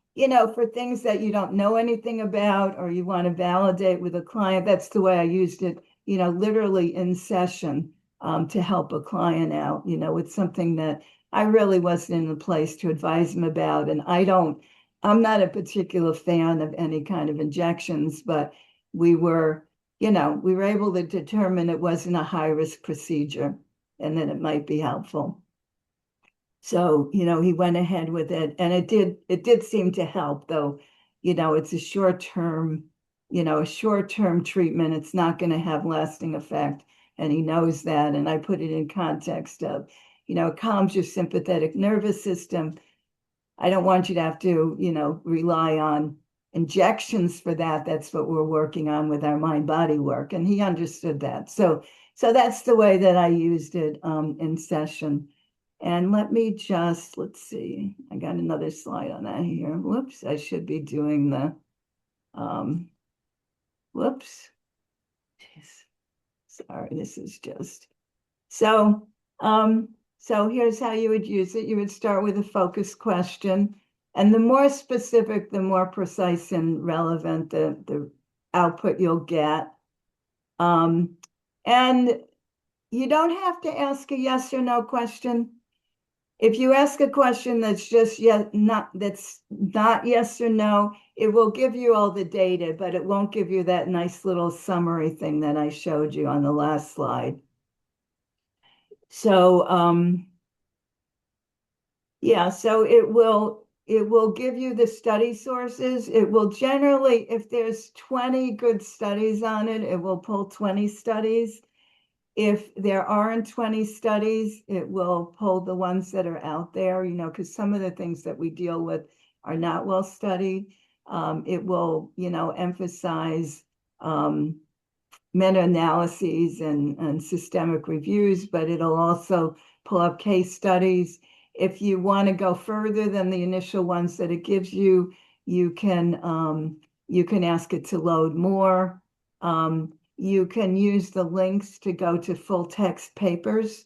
for things that you don't know anything about or you want to validate with a client, that's the way I used it, literally in session to help a client out, with something that I really wasn't in a place to advise them about. And I'm not a particular fan of any kind of injections, but we were, we were able to determine it wasn't a high risk procedure and that it might be helpful. So, he went ahead with it and it did seem to help though. It's a short-term treatment. It's not going to have lasting effect. And he knows that. And I put it in context of, it calms your sympathetic nervous system. I don't want you to have to, rely on injections for that. That's what we're working on with our mind body work. And he understood that. So that's the way that I used it in session. And let's see, I got another slide on that here. Whoops, I should be doing um, whoops. Jeez. Sorry, this is just, so, so here's how you would use it. You would start with a focus question. And the more specific, the more precise and relevant the output you'll get. And you don't have to ask a yes or no question. If you ask a question that's that's not yes or no, it will give you all the data, but it won't give you that nice little summary thing that I showed you on the last slide. So yeah, so it will give you the study sources. It will generally, if there's 20 good studies on it, it will pull 20 studies. If there aren't 20 studies, it will pull the ones that are out there, because some of the things that we deal with are not well studied. It will, emphasize meta-analyses and systemic reviews, but it'll also pull up case studies. If you want to go further than the initial ones that it gives you, you can ask it to load more. You can use the links to go to full text papers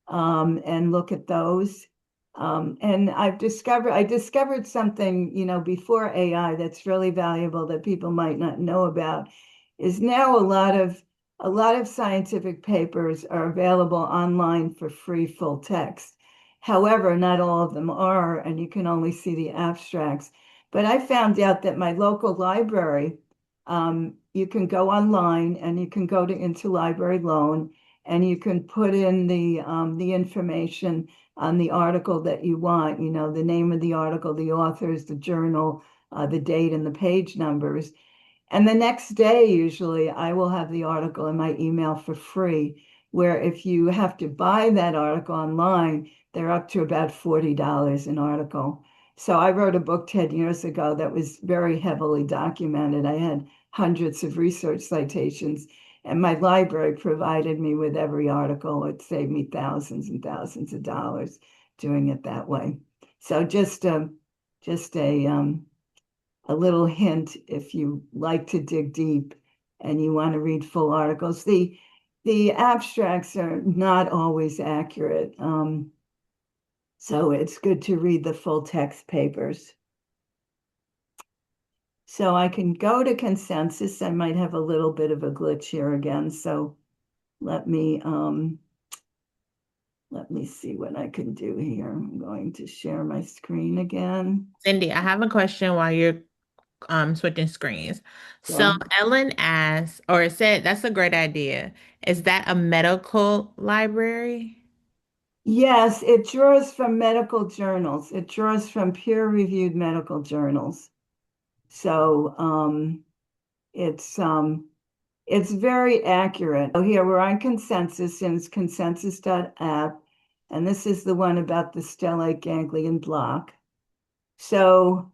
and look at those. And I discovered something, before AI that's really valuable that people might not know about is now a lot of scientific papers are available online for free full text. However, not all of them are, and you can only see the abstracts. But I found out that my local library, you can go online and you can go to Interlibrary Loan and you can put in the information on the article that you want, the name of the article, the authors, the journal, the date, and the page numbers. And the next day, usually, I will have the article in my email for free, where if you have to buy that article online, they're up to about $40 an article. So I wrote a book 10 years ago that was very heavily documented. I had hundreds of research citations, and my library provided me with every article. It saved me thousands and thousands of dollars doing it that way. So just a little hint if you like to dig deep and you want to read full articles. The abstracts are not always accurate. So it's good to read the full text papers. So I can go to consensus. I might have a little bit of a glitch here again. So let me see what I can do here. I'm going to share my screen again. Cindy, I have a question while you're switching screens. So So Ellen asked, or said, that's a great idea. Is that a medical library? yes, it draws from medical journals. It draws from peer-reviewed medical journals. So it's very accurate. So here we're on consensus and it's consensus.app. And this is the one about the stellate ganglion block. So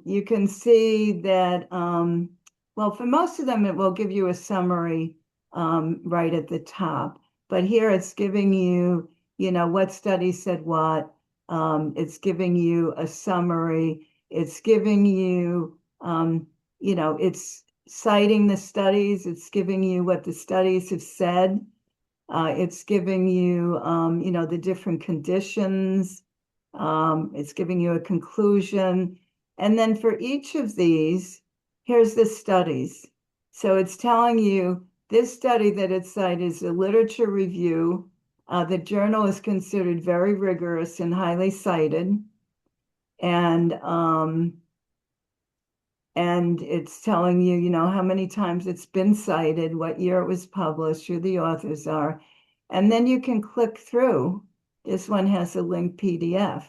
you can see that, well, for most of them, it will give you a summary right at the top. But here it's giving you, what study said what. It's giving you a summary. It's giving you, it's citing the studies. It's giving you what the studies have said. It's giving you, the different conditions. It's giving you a conclusion. And then for each of these, here's the studies. So it's telling you this study that it cited is a literature review. The journal is considered very rigorous and highly cited. And it's telling you, how many times it's been cited, what year it was published, who the authors are. And then you can click through. This one has a linked PDF.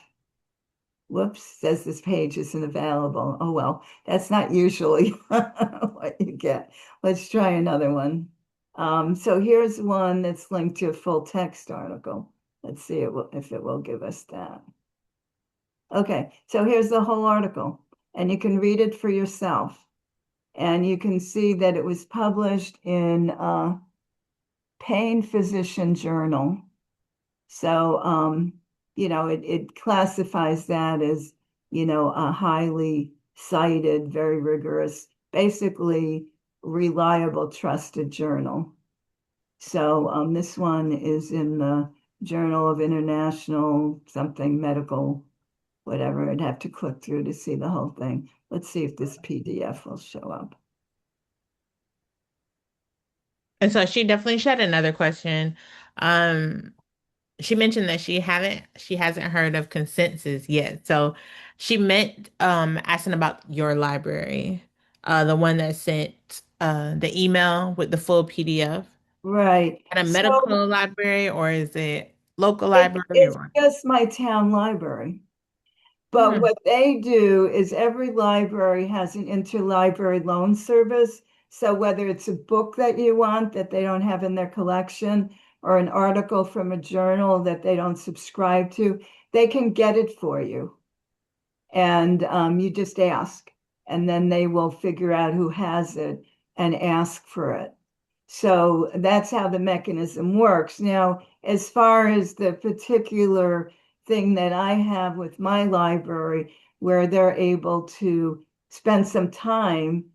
Whoops, says this page isn't available. Oh, well, that's not usually what you get. Let's try another one. So here's one that's linked to a full text article. Let's see if it will give us that. Okay, so here's the whole article, and you can read it for yourself. And you can see that it was published in Pain Physician Journal. So, it classifies that as, a highly cited, very rigorous, basically reliable, trusted journal. So this one is in the Journal of International something medical, whatever. I'd have to click through to see the whole thing. Let's see if this PDF will show up. And so she definitely she had another question. Um, she mentioned that she hasn't heard of consensus yet. So she meant asking about your library, the one that sent the email with the full PDF. Right. At a So medical library or is it local library it's or just my town library. But Hmm. what they do is every library has an interlibrary loan service. So whether it's a book that you want that they don't have in their collection or an article from a journal that they don't subscribe to, they can get it for you. And you just ask, and then they will figure out who has it and ask for it. So that's how the mechanism works. Now, as far as the particular thing that I have with my library, where they're able to spend some time,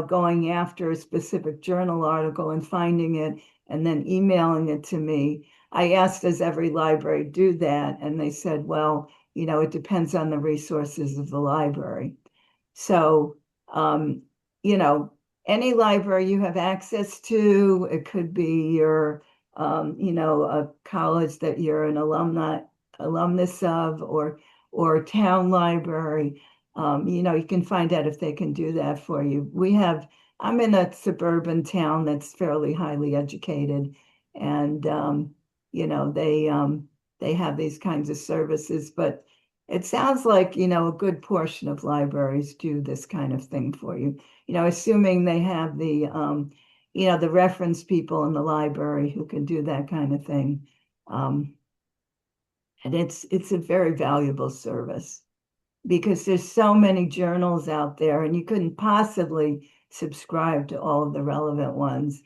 going after a specific journal article and finding it and then emailing it to me. I asked, does every library do that? And they said, well, it depends on the resources of the library. So, you know, any library you have access to, it could be your, a college that you're an alumnus of, or town library. You can find out if they can do that for you. I'm in a suburban town that's fairly highly educated, and they have these kinds of services, but it sounds like, a good portion of libraries do this kind of thing for you, assuming they have the reference people in the library who can do that kind of thing. Um, and it's a very valuable service because there's so many journals out there and you couldn't possibly subscribe to all of the relevant ones.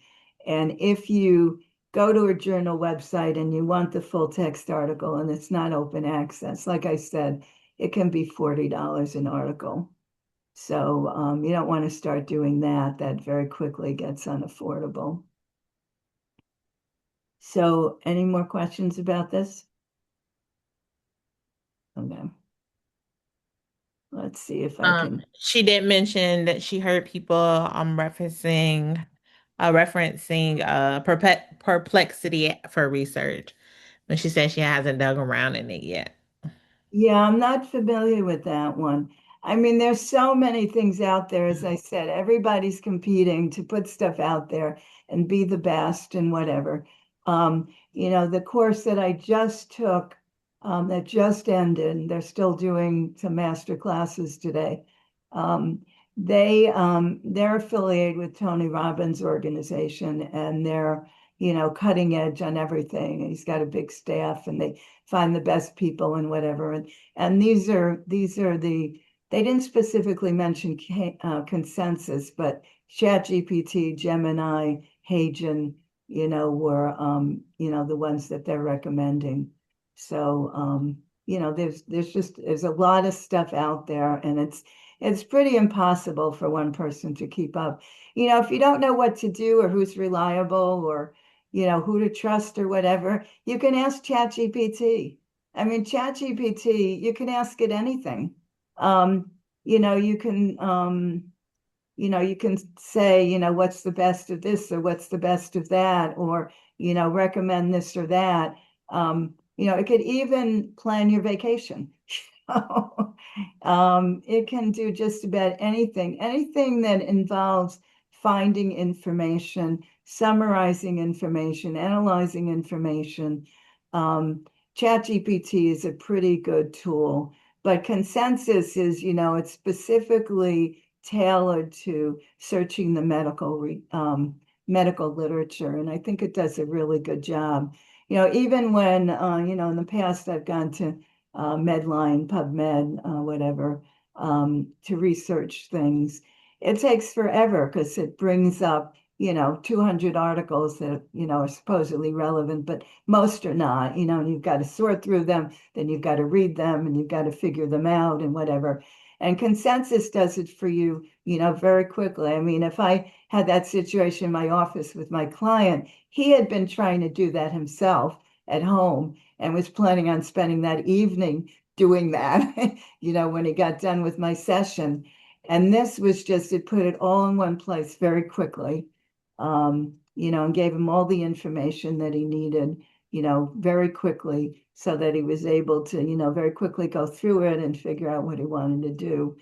And if you go to a journal website and you want the full text article and it's not open access, like I said, it can be $40 an article. So you don't want to start doing that. That very quickly gets unaffordable. So any more questions about this? Okay. Let's see if I can. She did mention that she heard people referencing perplexity for research when she said she hasn't dug around in it yet. Yeah, I'm not familiar with that one. I mean, there's so many things out there. As I said, everybody's competing to put stuff out there and be the best and whatever. The course that I just took, that just ended, they're still doing some master classes today. They're affiliated with Tony Robbins' organization, and they're cutting edge on everything. And he's got a big staff, and they find the best people and whatever. And these are they didn't specifically mention consensus, but ChatGPT, Gemini, Hagen, were the ones that they're recommending. So there's a lot of stuff out there, and it's pretty impossible for one person to keep up. If you don't know what to do or who's reliable or who to trust or whatever, you can ask ChatGPT. I mean, ChatGPT, you can ask it anything. Um, you know, you can you can say, what's the best of this or what's the best of that, or, recommend this or that. It could even plan your vacation. It can do just about anything that involves finding information, summarizing information, analyzing information. Um, ChatGPT is a pretty good tool, but consensus is, it's specifically tailored to searching the medical literature, and I think it does a really good job. Even when in the past I've gone to Medline, PubMed, whatever, to research things. It takes forever because it brings up 200 articles that are supposedly relevant, but most are not. And you've got to sort through them, then you've got to read them, and you've got to figure them out and whatever. And consensus does it for you, very quickly. I mean, if I had that situation in my office with my client, he had been trying to do that himself at home and was planning on spending that evening doing that, when he got done with my session. And this was just, it put it all in one place very quickly, and gave him all the information that he needed, very quickly, so that he was able to, very quickly go through it and figure out what he wanted to do.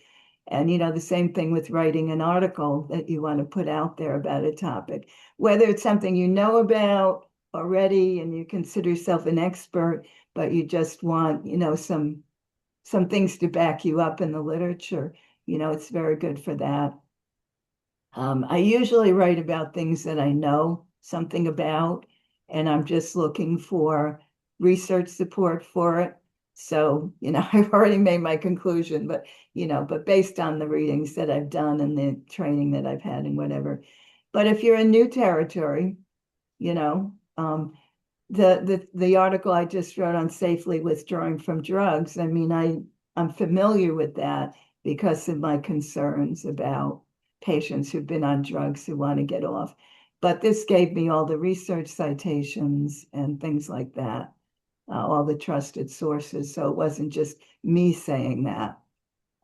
And, the same thing with writing an article that you want to put out there about a topic, whether it's something you know about already and you consider yourself an expert, but you just want, some things to back you up in the literature. It's very good for that. I usually write about things that I know something about, and I'm just looking for research support for it. So, I've already made my conclusion, but based on the readings that I've done and the training that I've had and whatever. But if you're in new territory, you know, the article I just wrote on safely withdrawing from drugs, I mean, I'm familiar with that because of my concerns about patients who've been on drugs who want to get off. But this gave me all the research citations and things like that, all the trusted sources. So it wasn't just me saying that.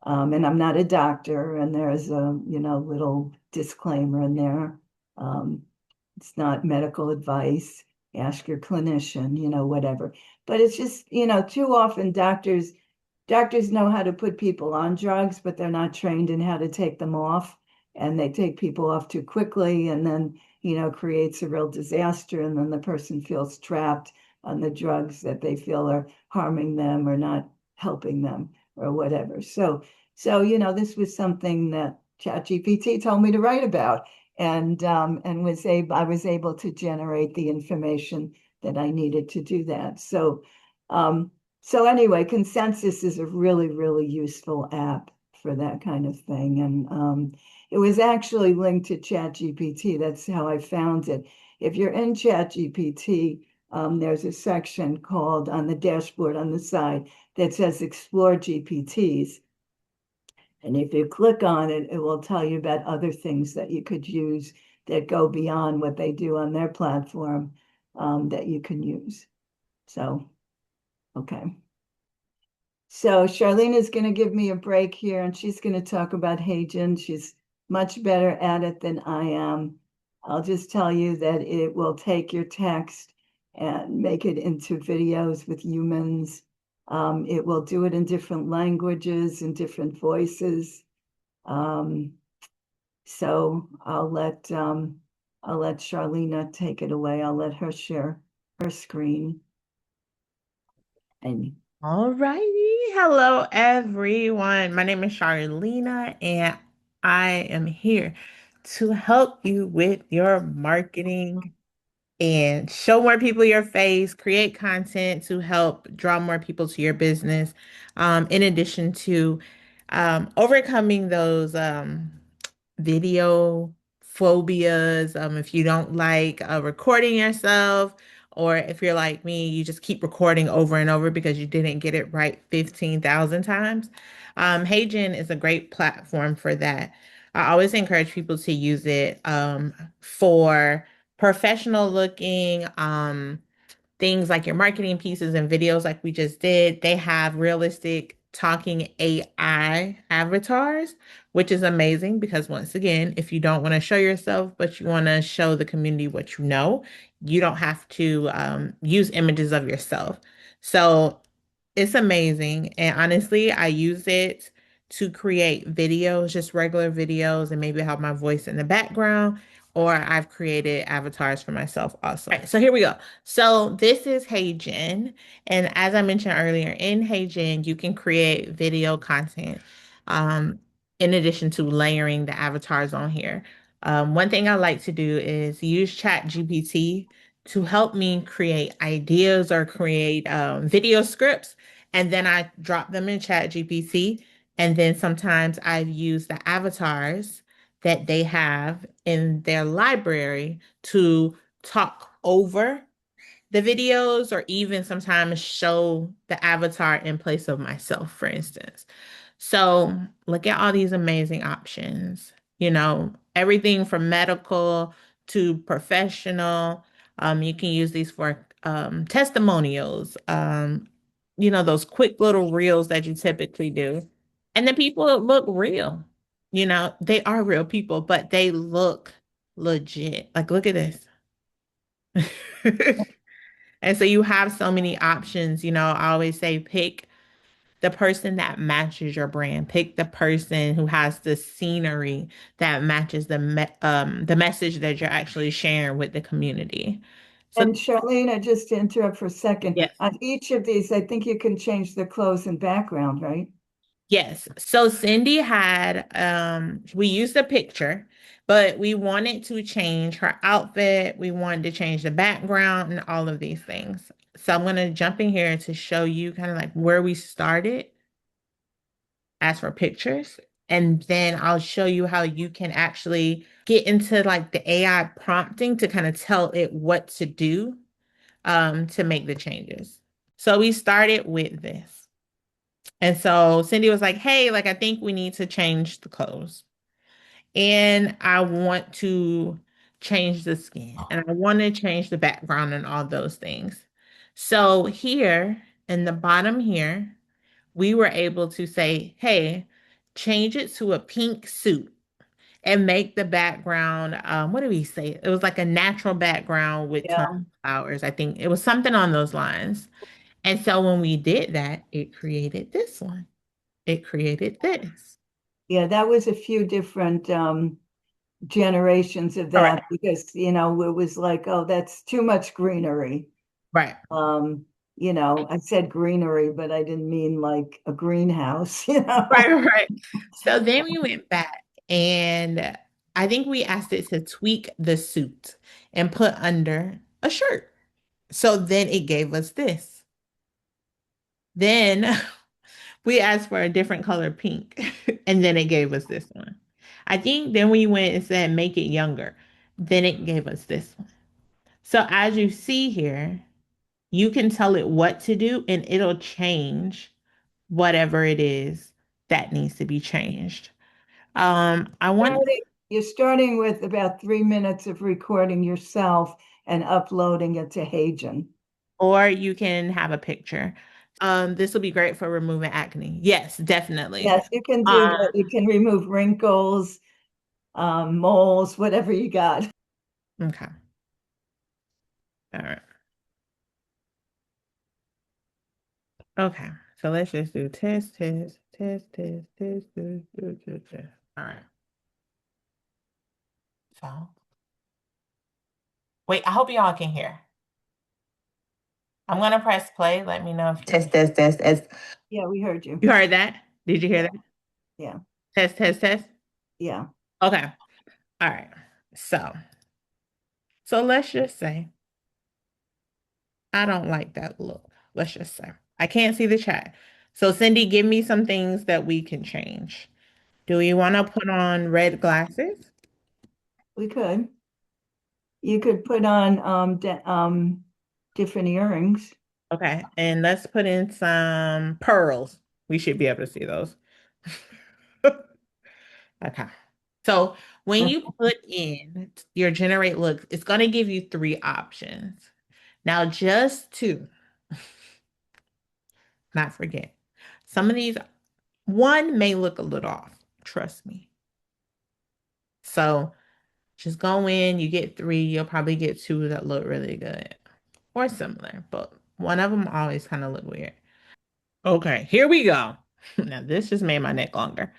And I'm not a doctor, and there's a little disclaimer in there. Um, it's not medical advice. Ask your clinician, whatever. But it's just, too often doctors know how to put people on drugs, but they're not trained in how to take them off. And they take people off too quickly, and then, creates a real disaster. And then the person feels trapped on the drugs that they feel are harming them or not helping them or whatever. So, this was something that ChatGPT told me to write about, and I was able to generate the information that I needed to do that. So anyway, Consensus is a really, really useful app for that kind of thing. And it was actually linked to ChatGPT. That's how I found it. If you're in ChatGPT, there's a section called on the dashboard on the side that says Explore GPTs. And if you click on it, it will tell you about other things that you could use that go beyond what they do on their platform, that you can use. So, okay. So Charlene is going to give me a break here, and she's going to talk about Hagen. She's much better at it than I am. I'll just tell you that it will take your text and make it into videos with humans. It will do it in different languages and different voices. So I'll let Charlena take it away. I'll let her share her screen. And All righty. Hello, everyone. My name is Charlena, and I am here to help you with your marketing and show more people your face, create content to help draw more people to your business. In addition to overcoming those video phobias, if you don't like recording yourself, or if you're like me, you just keep recording over and over because you didn't get it right 15,000 times. HeyGen is a great platform for that. I always encourage people to use it for professional looking things like your marketing pieces and videos like we just did. They have realistic talking AI avatars, which is amazing because once again, if you don't want to show yourself, but you want to show the community what you know, you don't have to use images of yourself. So it's amazing. And honestly, I use it to create videos, just regular videos, and maybe have my voice in the background. Or I've created avatars for myself also. All right, so here we go. So this is HeyGen. And as I mentioned earlier, in HeyGen, you can create video content um, in addition to layering the avatars on here. One thing I like to do is use ChatGPT to help me create ideas or create video scripts, and then I drop them in ChatGPT. And then sometimes I've used the avatars that they have in their library to talk over the videos or even sometimes show the avatar in place of myself, for instance. So look at all these amazing options, everything from medical to professional. You can use these for testimonials, those quick little reels that you typically do. And the people look real. They are real people, but they look legit. Like, look at this. And so you have so many options. I always say pick the person that matches your brand. Pick the person who has the scenery that matches the message that you're actually sharing with the community. So And Charlene, I just to interrupt for a second. yes. On each of these, I think you can change the clothes and background, right? Yes. So Cindy had we used a picture, but we wanted to change her outfit. We wanted to change the background and all of these things. So I'm going to jump in here to show you kind of like where we started as for pictures. And then I'll show you how you can actually get into like the AI prompting to kind of tell it what to do to make the changes. So we started with this. And so Cindy was like, hey, like, I think we need to change the clothes. And I want to change the skin. And I want to change the background and all those things. So here in the bottom here, we were able to say, hey, change it to a pink suit and make the background, what did we say? It was like a natural background with tons Yeah. of flowers. I think it was something on those lines. And so when we did that, it created this one. It created this. Yeah, that was a few different generations of All right. that because, it was like, oh, that's too much greenery. Right. Um, I said greenery, but I didn't mean like a greenhouse, Right, right. So then we went back and I think we asked it to tweak the suit and put under a shirt. So then it gave us this. Then we asked for a different color pink and then it gave us this one. I think then we went and said make it younger. Then it gave us this one. So as you see here, you can tell it what to do and it'll change whatever it is that needs to be changed. I want, You're starting with about 3 minutes of recording yourself and uploading it to Hagen. or you can have a picture. This will be great for removing acne. Yes, definitely. Yes, you can do Uh, that. You can remove wrinkles, moles, whatever you got. okay. All right. Okay. So let's just do test, test, test, test, test, test, test, test, test. All right. So wait, I hope y'all can hear. I'm gonna press play. Let me know if test, test, test, test. Yeah, we heard you. You heard that? Did you hear Yeah, that? yeah, Test, test, test. yeah. Okay. All right. So let's just say. I don't like that look. Let's just say. I can't see the chat. So, Cindy, give me some things that we can change. Do you want to put on red glasses? We could. You could put on different earrings. Okay. And let's put in some pearls. We should be able to see those. Okay. So, when you put in your generate look, it's going to give you three options. Now, just to not forget, some of these, one may look a little off. Trust me. So, just go in, you get three, you'll probably get two that look really good or similar, but one of them always kind of look weird. Okay, here we go. Now, this just made my neck longer,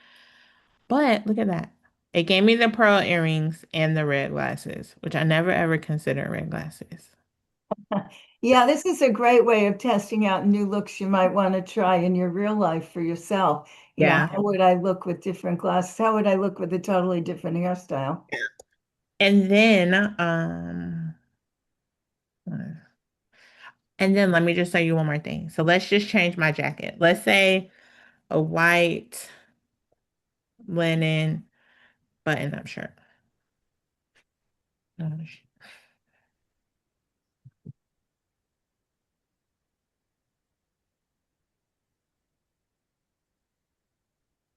but look at that. It gave me the pearl earrings and the red glasses, which I never ever considered red glasses. Yeah, this is a great way of testing out new looks you might want to try in your real life for yourself. Yeah. How would I look with different glasses? How would I look with a totally different hairstyle? And then, let me just tell you one more thing. So let's just change my jacket. Let's say a white linen button-up shirt.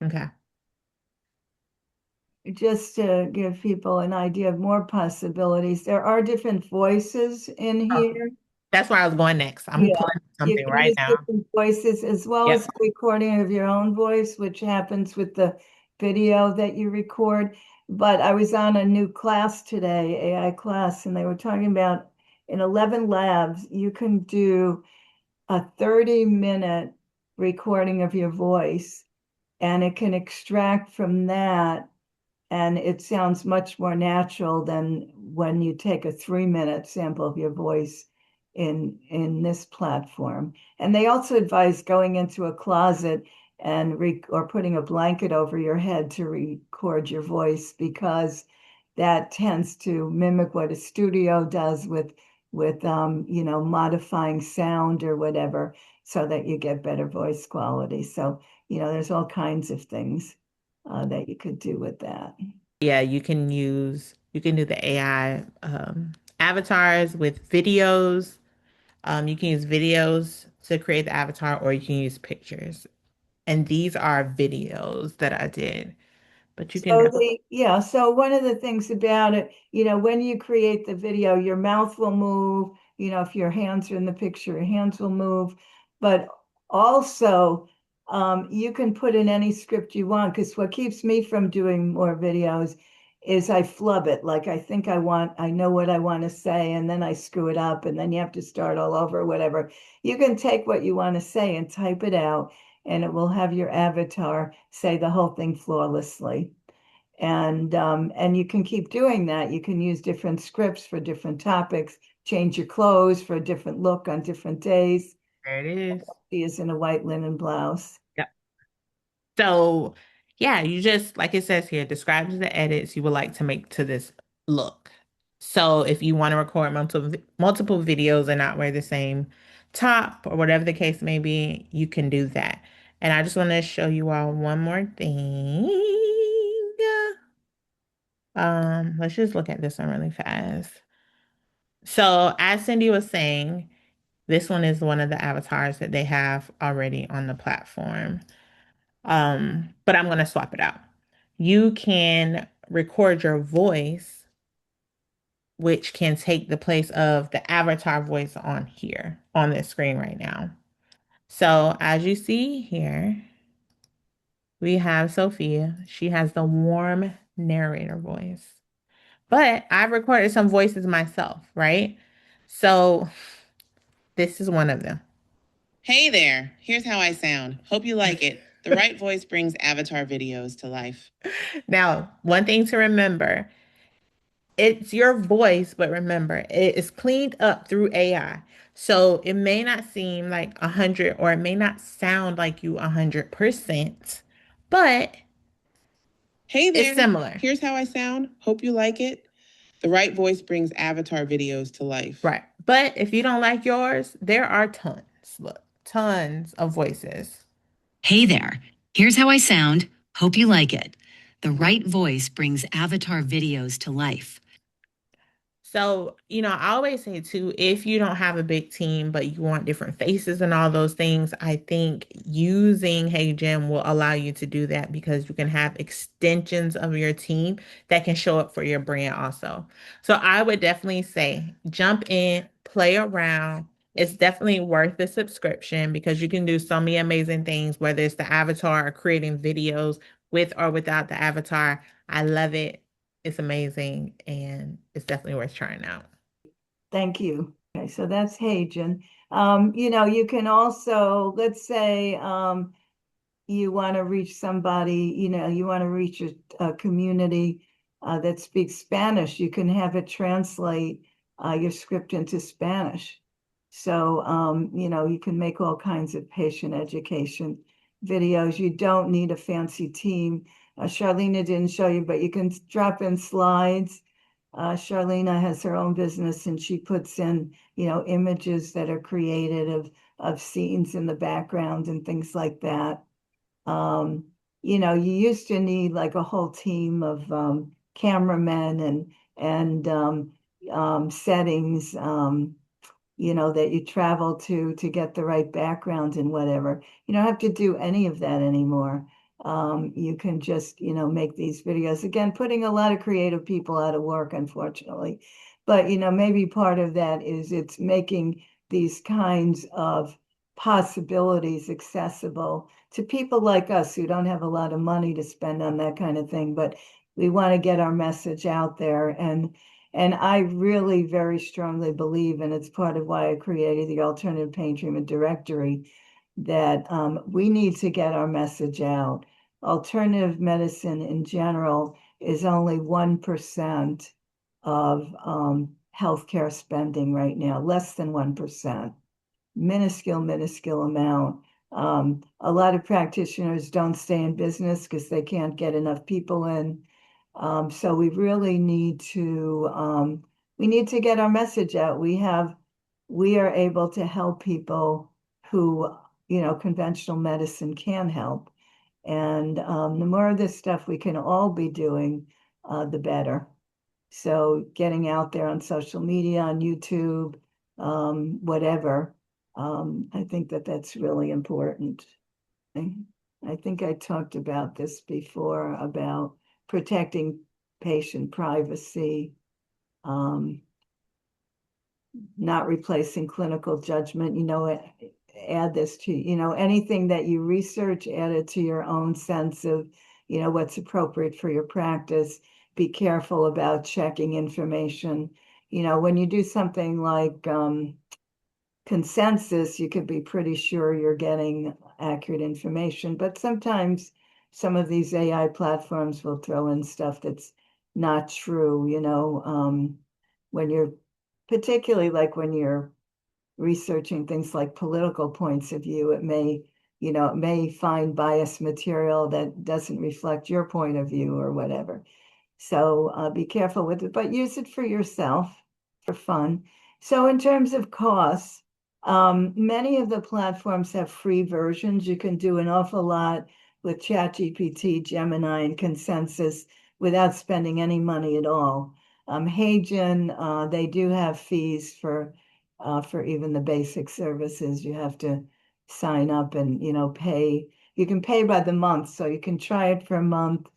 Okay. Just to give people an idea of more possibilities, there are different voices in here. That's where I was going next. I'm Yeah, pulling you something can right use now. different voices as well as Yep. a recording of your own voice, which happens with the video that you record. But I was on a new class today, AI class, and they were talking about in 11 labs, you can do a 30-minute recording of your voice, and it can extract from that and it sounds much more natural than when you take a 3-minute sample of your voice in this platform. And they also advise going into a closet and or putting a blanket over your head to record your voice because that tends to mimic what a studio does with modifying sound or whatever so that you get better voice quality. So, there's all kinds of things that you could do with that. Yeah, you can do the AI avatars with videos. You can use videos to create the avatar, or you can use pictures. And these are videos that I did, but you can So so one of the things about it, when you create the video, your mouth will move, if your hands are in the picture, your hands will move, but also you can put in any script you want because what keeps me from doing more videos is I flub it. Like I know what I want to say, and then I screw it up, and then you have to start all over, whatever. You can take what you want to say and type it out, and it will have your avatar say the whole thing flawlessly and you can keep doing that. You can use different scripts for different topics, change your clothes for a different look on different days. there it is. He is in a white linen blouse. Yep. So, yeah, you just, like it says here, describes the edits you would like to make to this look. So, if you want to record multiple videos and not wear the same top or whatever the case may be, you can do that. And I just want to show you all one more thing. Let's just look at this one really fast. So, as Cindy was saying, this one is one of the avatars that they have already on the platform. But I'm going to swap it out. You can record your voice, which can take the place of the avatar voice on here on this screen right now. So as you see here, we have Sophia. She has the warm narrator voice. But I've recorded some voices myself, right? So this is one of them. Hey there, here's how I sound. Hope you like it. The right voice brings avatar videos to life. Now, one thing to remember, it's your voice, but remember, it is cleaned up through AI. So it may not seem like 100 or it may not sound like you 100%, but hey there, it's similar. Here's how I sound. Hope you like it. The right voice brings avatar videos to life. Right. But if you don't like yours, there are tons, look, tons of voices. Hey there. Here's how I sound. Hope you like it. The right voice brings avatar videos to life. So, I always say too, if you don't have a big team, but you want different faces and all those things, I think using Hey Jim will allow you to do that because you can have extensions of your team that can show up for your brand also. So I would definitely say jump in, play around. It's definitely worth the subscription because you can do so many amazing things, whether it's the avatar or creating videos with or without the avatar. I love it. It's amazing and it's definitely worth trying out. Thank you. Okay, so that's Hagen. You can also, let's say, you want to reach somebody, you want to reach a community that speaks Spanish, you can have it translate your script into Spanish. So, you can make all kinds of patient education videos. You don't need a fancy team. Charlena didn't show you, but you can drop in slides. Charlena has her own business and she puts in, images that are created of scenes in the background and things like that. Um, you used to need like a whole team of cameramen and settings, that you travel to get the right background and whatever. You don't have to do any of that anymore. You can just, make these videos. Again, putting a lot of creative people out of work, unfortunately. But, maybe part of that is it's making these kinds of possibilities accessible to people like us who don't have a lot of money to spend on that kind of thing, but we want to get our message out there. And I really very strongly believe, and it's part of why I created the Alternative Pain Treatment Directory, that we need to get our message out. Alternative medicine in general is only 1% of healthcare spending right now, less than 1%, minuscule amount. A lot of practitioners don't stay in business because they can't get enough people in. So we need to get our message out. We are able to help people who, conventional medicine can help. And the more of this stuff we can all be doing, the better. So getting out there on social media, on YouTube, whatever, I think that that's really important. I, I think I talked about this before about protecting patient privacy, um, not replacing clinical judgment, add this to, anything that you research, add it to your own sense of, what's appropriate for your practice. Be careful about checking information. When you do something like consensus, you could be pretty sure you're getting accurate information. But sometimes some of these AI platforms will throw in stuff that's not true, when you're particularly like when you're researching things like political points of view, it may find biased material that doesn't reflect your point of view or whatever. So be careful with it, but use it for yourself for fun. So in terms of costs, many of the platforms have free versions. You can do an awful lot with ChatGPT, Gemini, and Consensus without spending any money at all. Hagen, they do have fees for even the basic services. You have to sign up and pay. You can pay by the month, so you can try it for a month.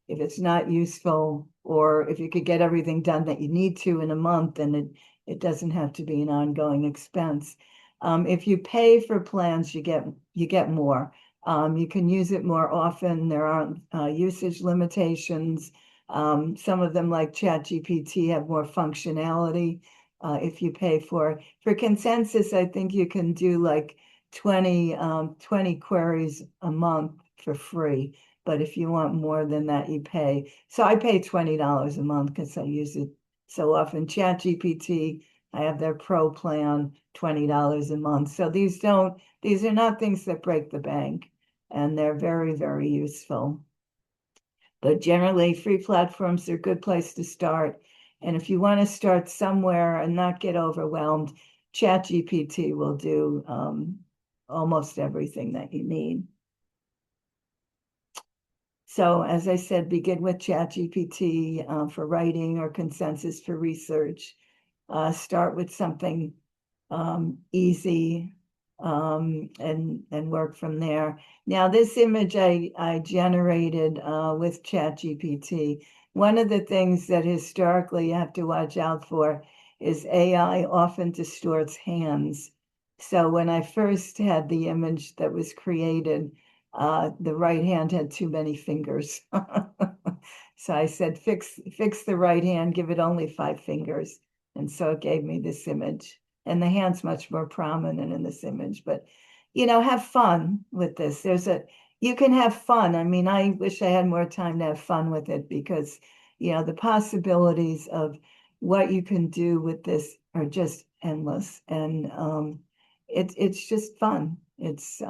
If it's not useful, or if you could get everything done that you need to in a month, then it doesn't have to be an ongoing expense. If you pay for plans, you get more. You can use it more often. There aren't usage limitations. Some of them, like ChatGPT, have more functionality if you pay for it. For Consensus, I think you can do like 20 queries a month for free. But if you want more than that, you pay. So I pay $20 a month because I use it so often. ChatGPT, I have their pro plan, $20 a month. So these are not things that break the bank, and they're very, very useful. But generally, free platforms are a good place to start. And if you want to start somewhere and not get overwhelmed, ChatGPT will do almost everything that you need. So as I said, begin with ChatGPT for writing or consensus for research. Start with something easy and work from there. Now, this image I generated with ChatGPT. One of the things that historically you have to watch out for is AI often distorts hands. So when I first had the image that was created, the right hand had too many fingers. So I said, fix the right hand, give it only 5 fingers. And so it gave me this image. And the hand's much more prominent in this image. But, have fun with this. You can have fun. I mean, I wish I had more time to have fun with it because, the possibilities of what you can do with this are just endless. And it's just fun. It's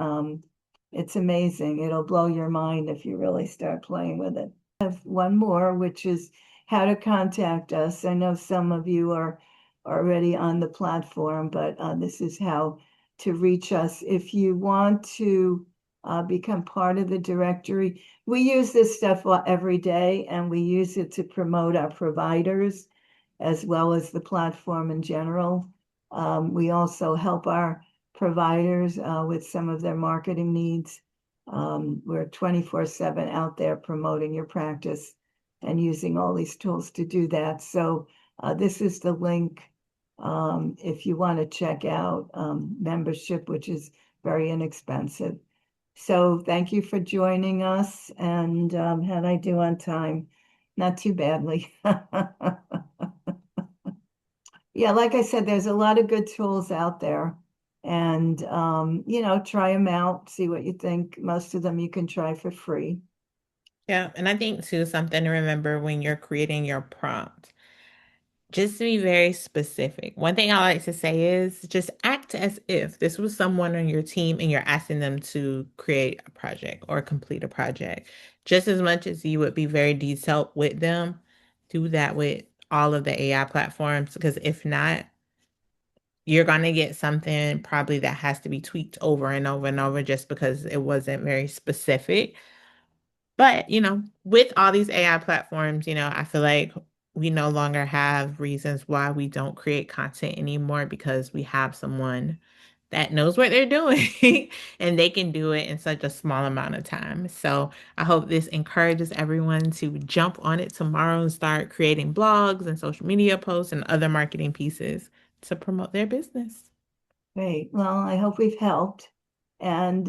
amazing. It'll blow your mind if you really start playing with it. I have one more, which is how to contact us. I know some of you are already on the platform, but this is how to reach us. If you want to become part of the directory, we use this stuff every day, and we use it to promote our providers as well as the platform in general. We also help our providers with some of their marketing needs. We're 24/7 out there promoting your practice and using all these tools to do that. So this is the link if you want to check out membership, which is very inexpensive. So thank you for joining us. And how'd I do on time? Not too badly. Yeah, like I said, there's a lot of good tools out there. And, try them out, see what you think. Most of them you can try for free. Yeah, and I think too, something to remember when you're creating your prompt, just to be very specific. One thing I like to say is just act as if this was someone on your team and you're asking them to create a project or complete a project. Just as much as you would be very detailed with them, do that with all of the AI platforms, because if not, you're going to get something probably that has to be tweaked over and over and over just because it wasn't very specific. But, with all these AI platforms, I feel like we no longer have reasons why we don't create content anymore because we have someone that knows what they're doing and they can do it in such a small amount of time. So I hope this encourages everyone to jump on it tomorrow and start creating blogs and social media posts and other marketing pieces to promote their business. Great. Well, I hope we've helped. And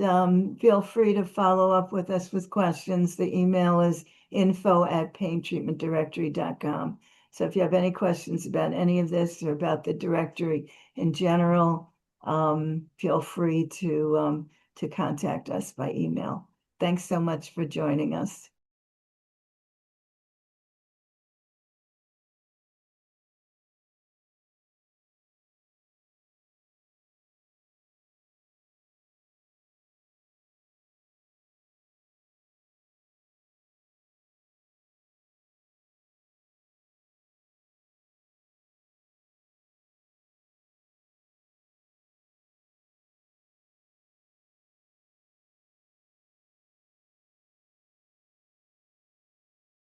feel free to follow up with us with questions. The email is info@paintreatmentdirectory.com. So if you have any questions about any of this or about the directory in general, feel free to contact us by email. Thanks so much for joining us.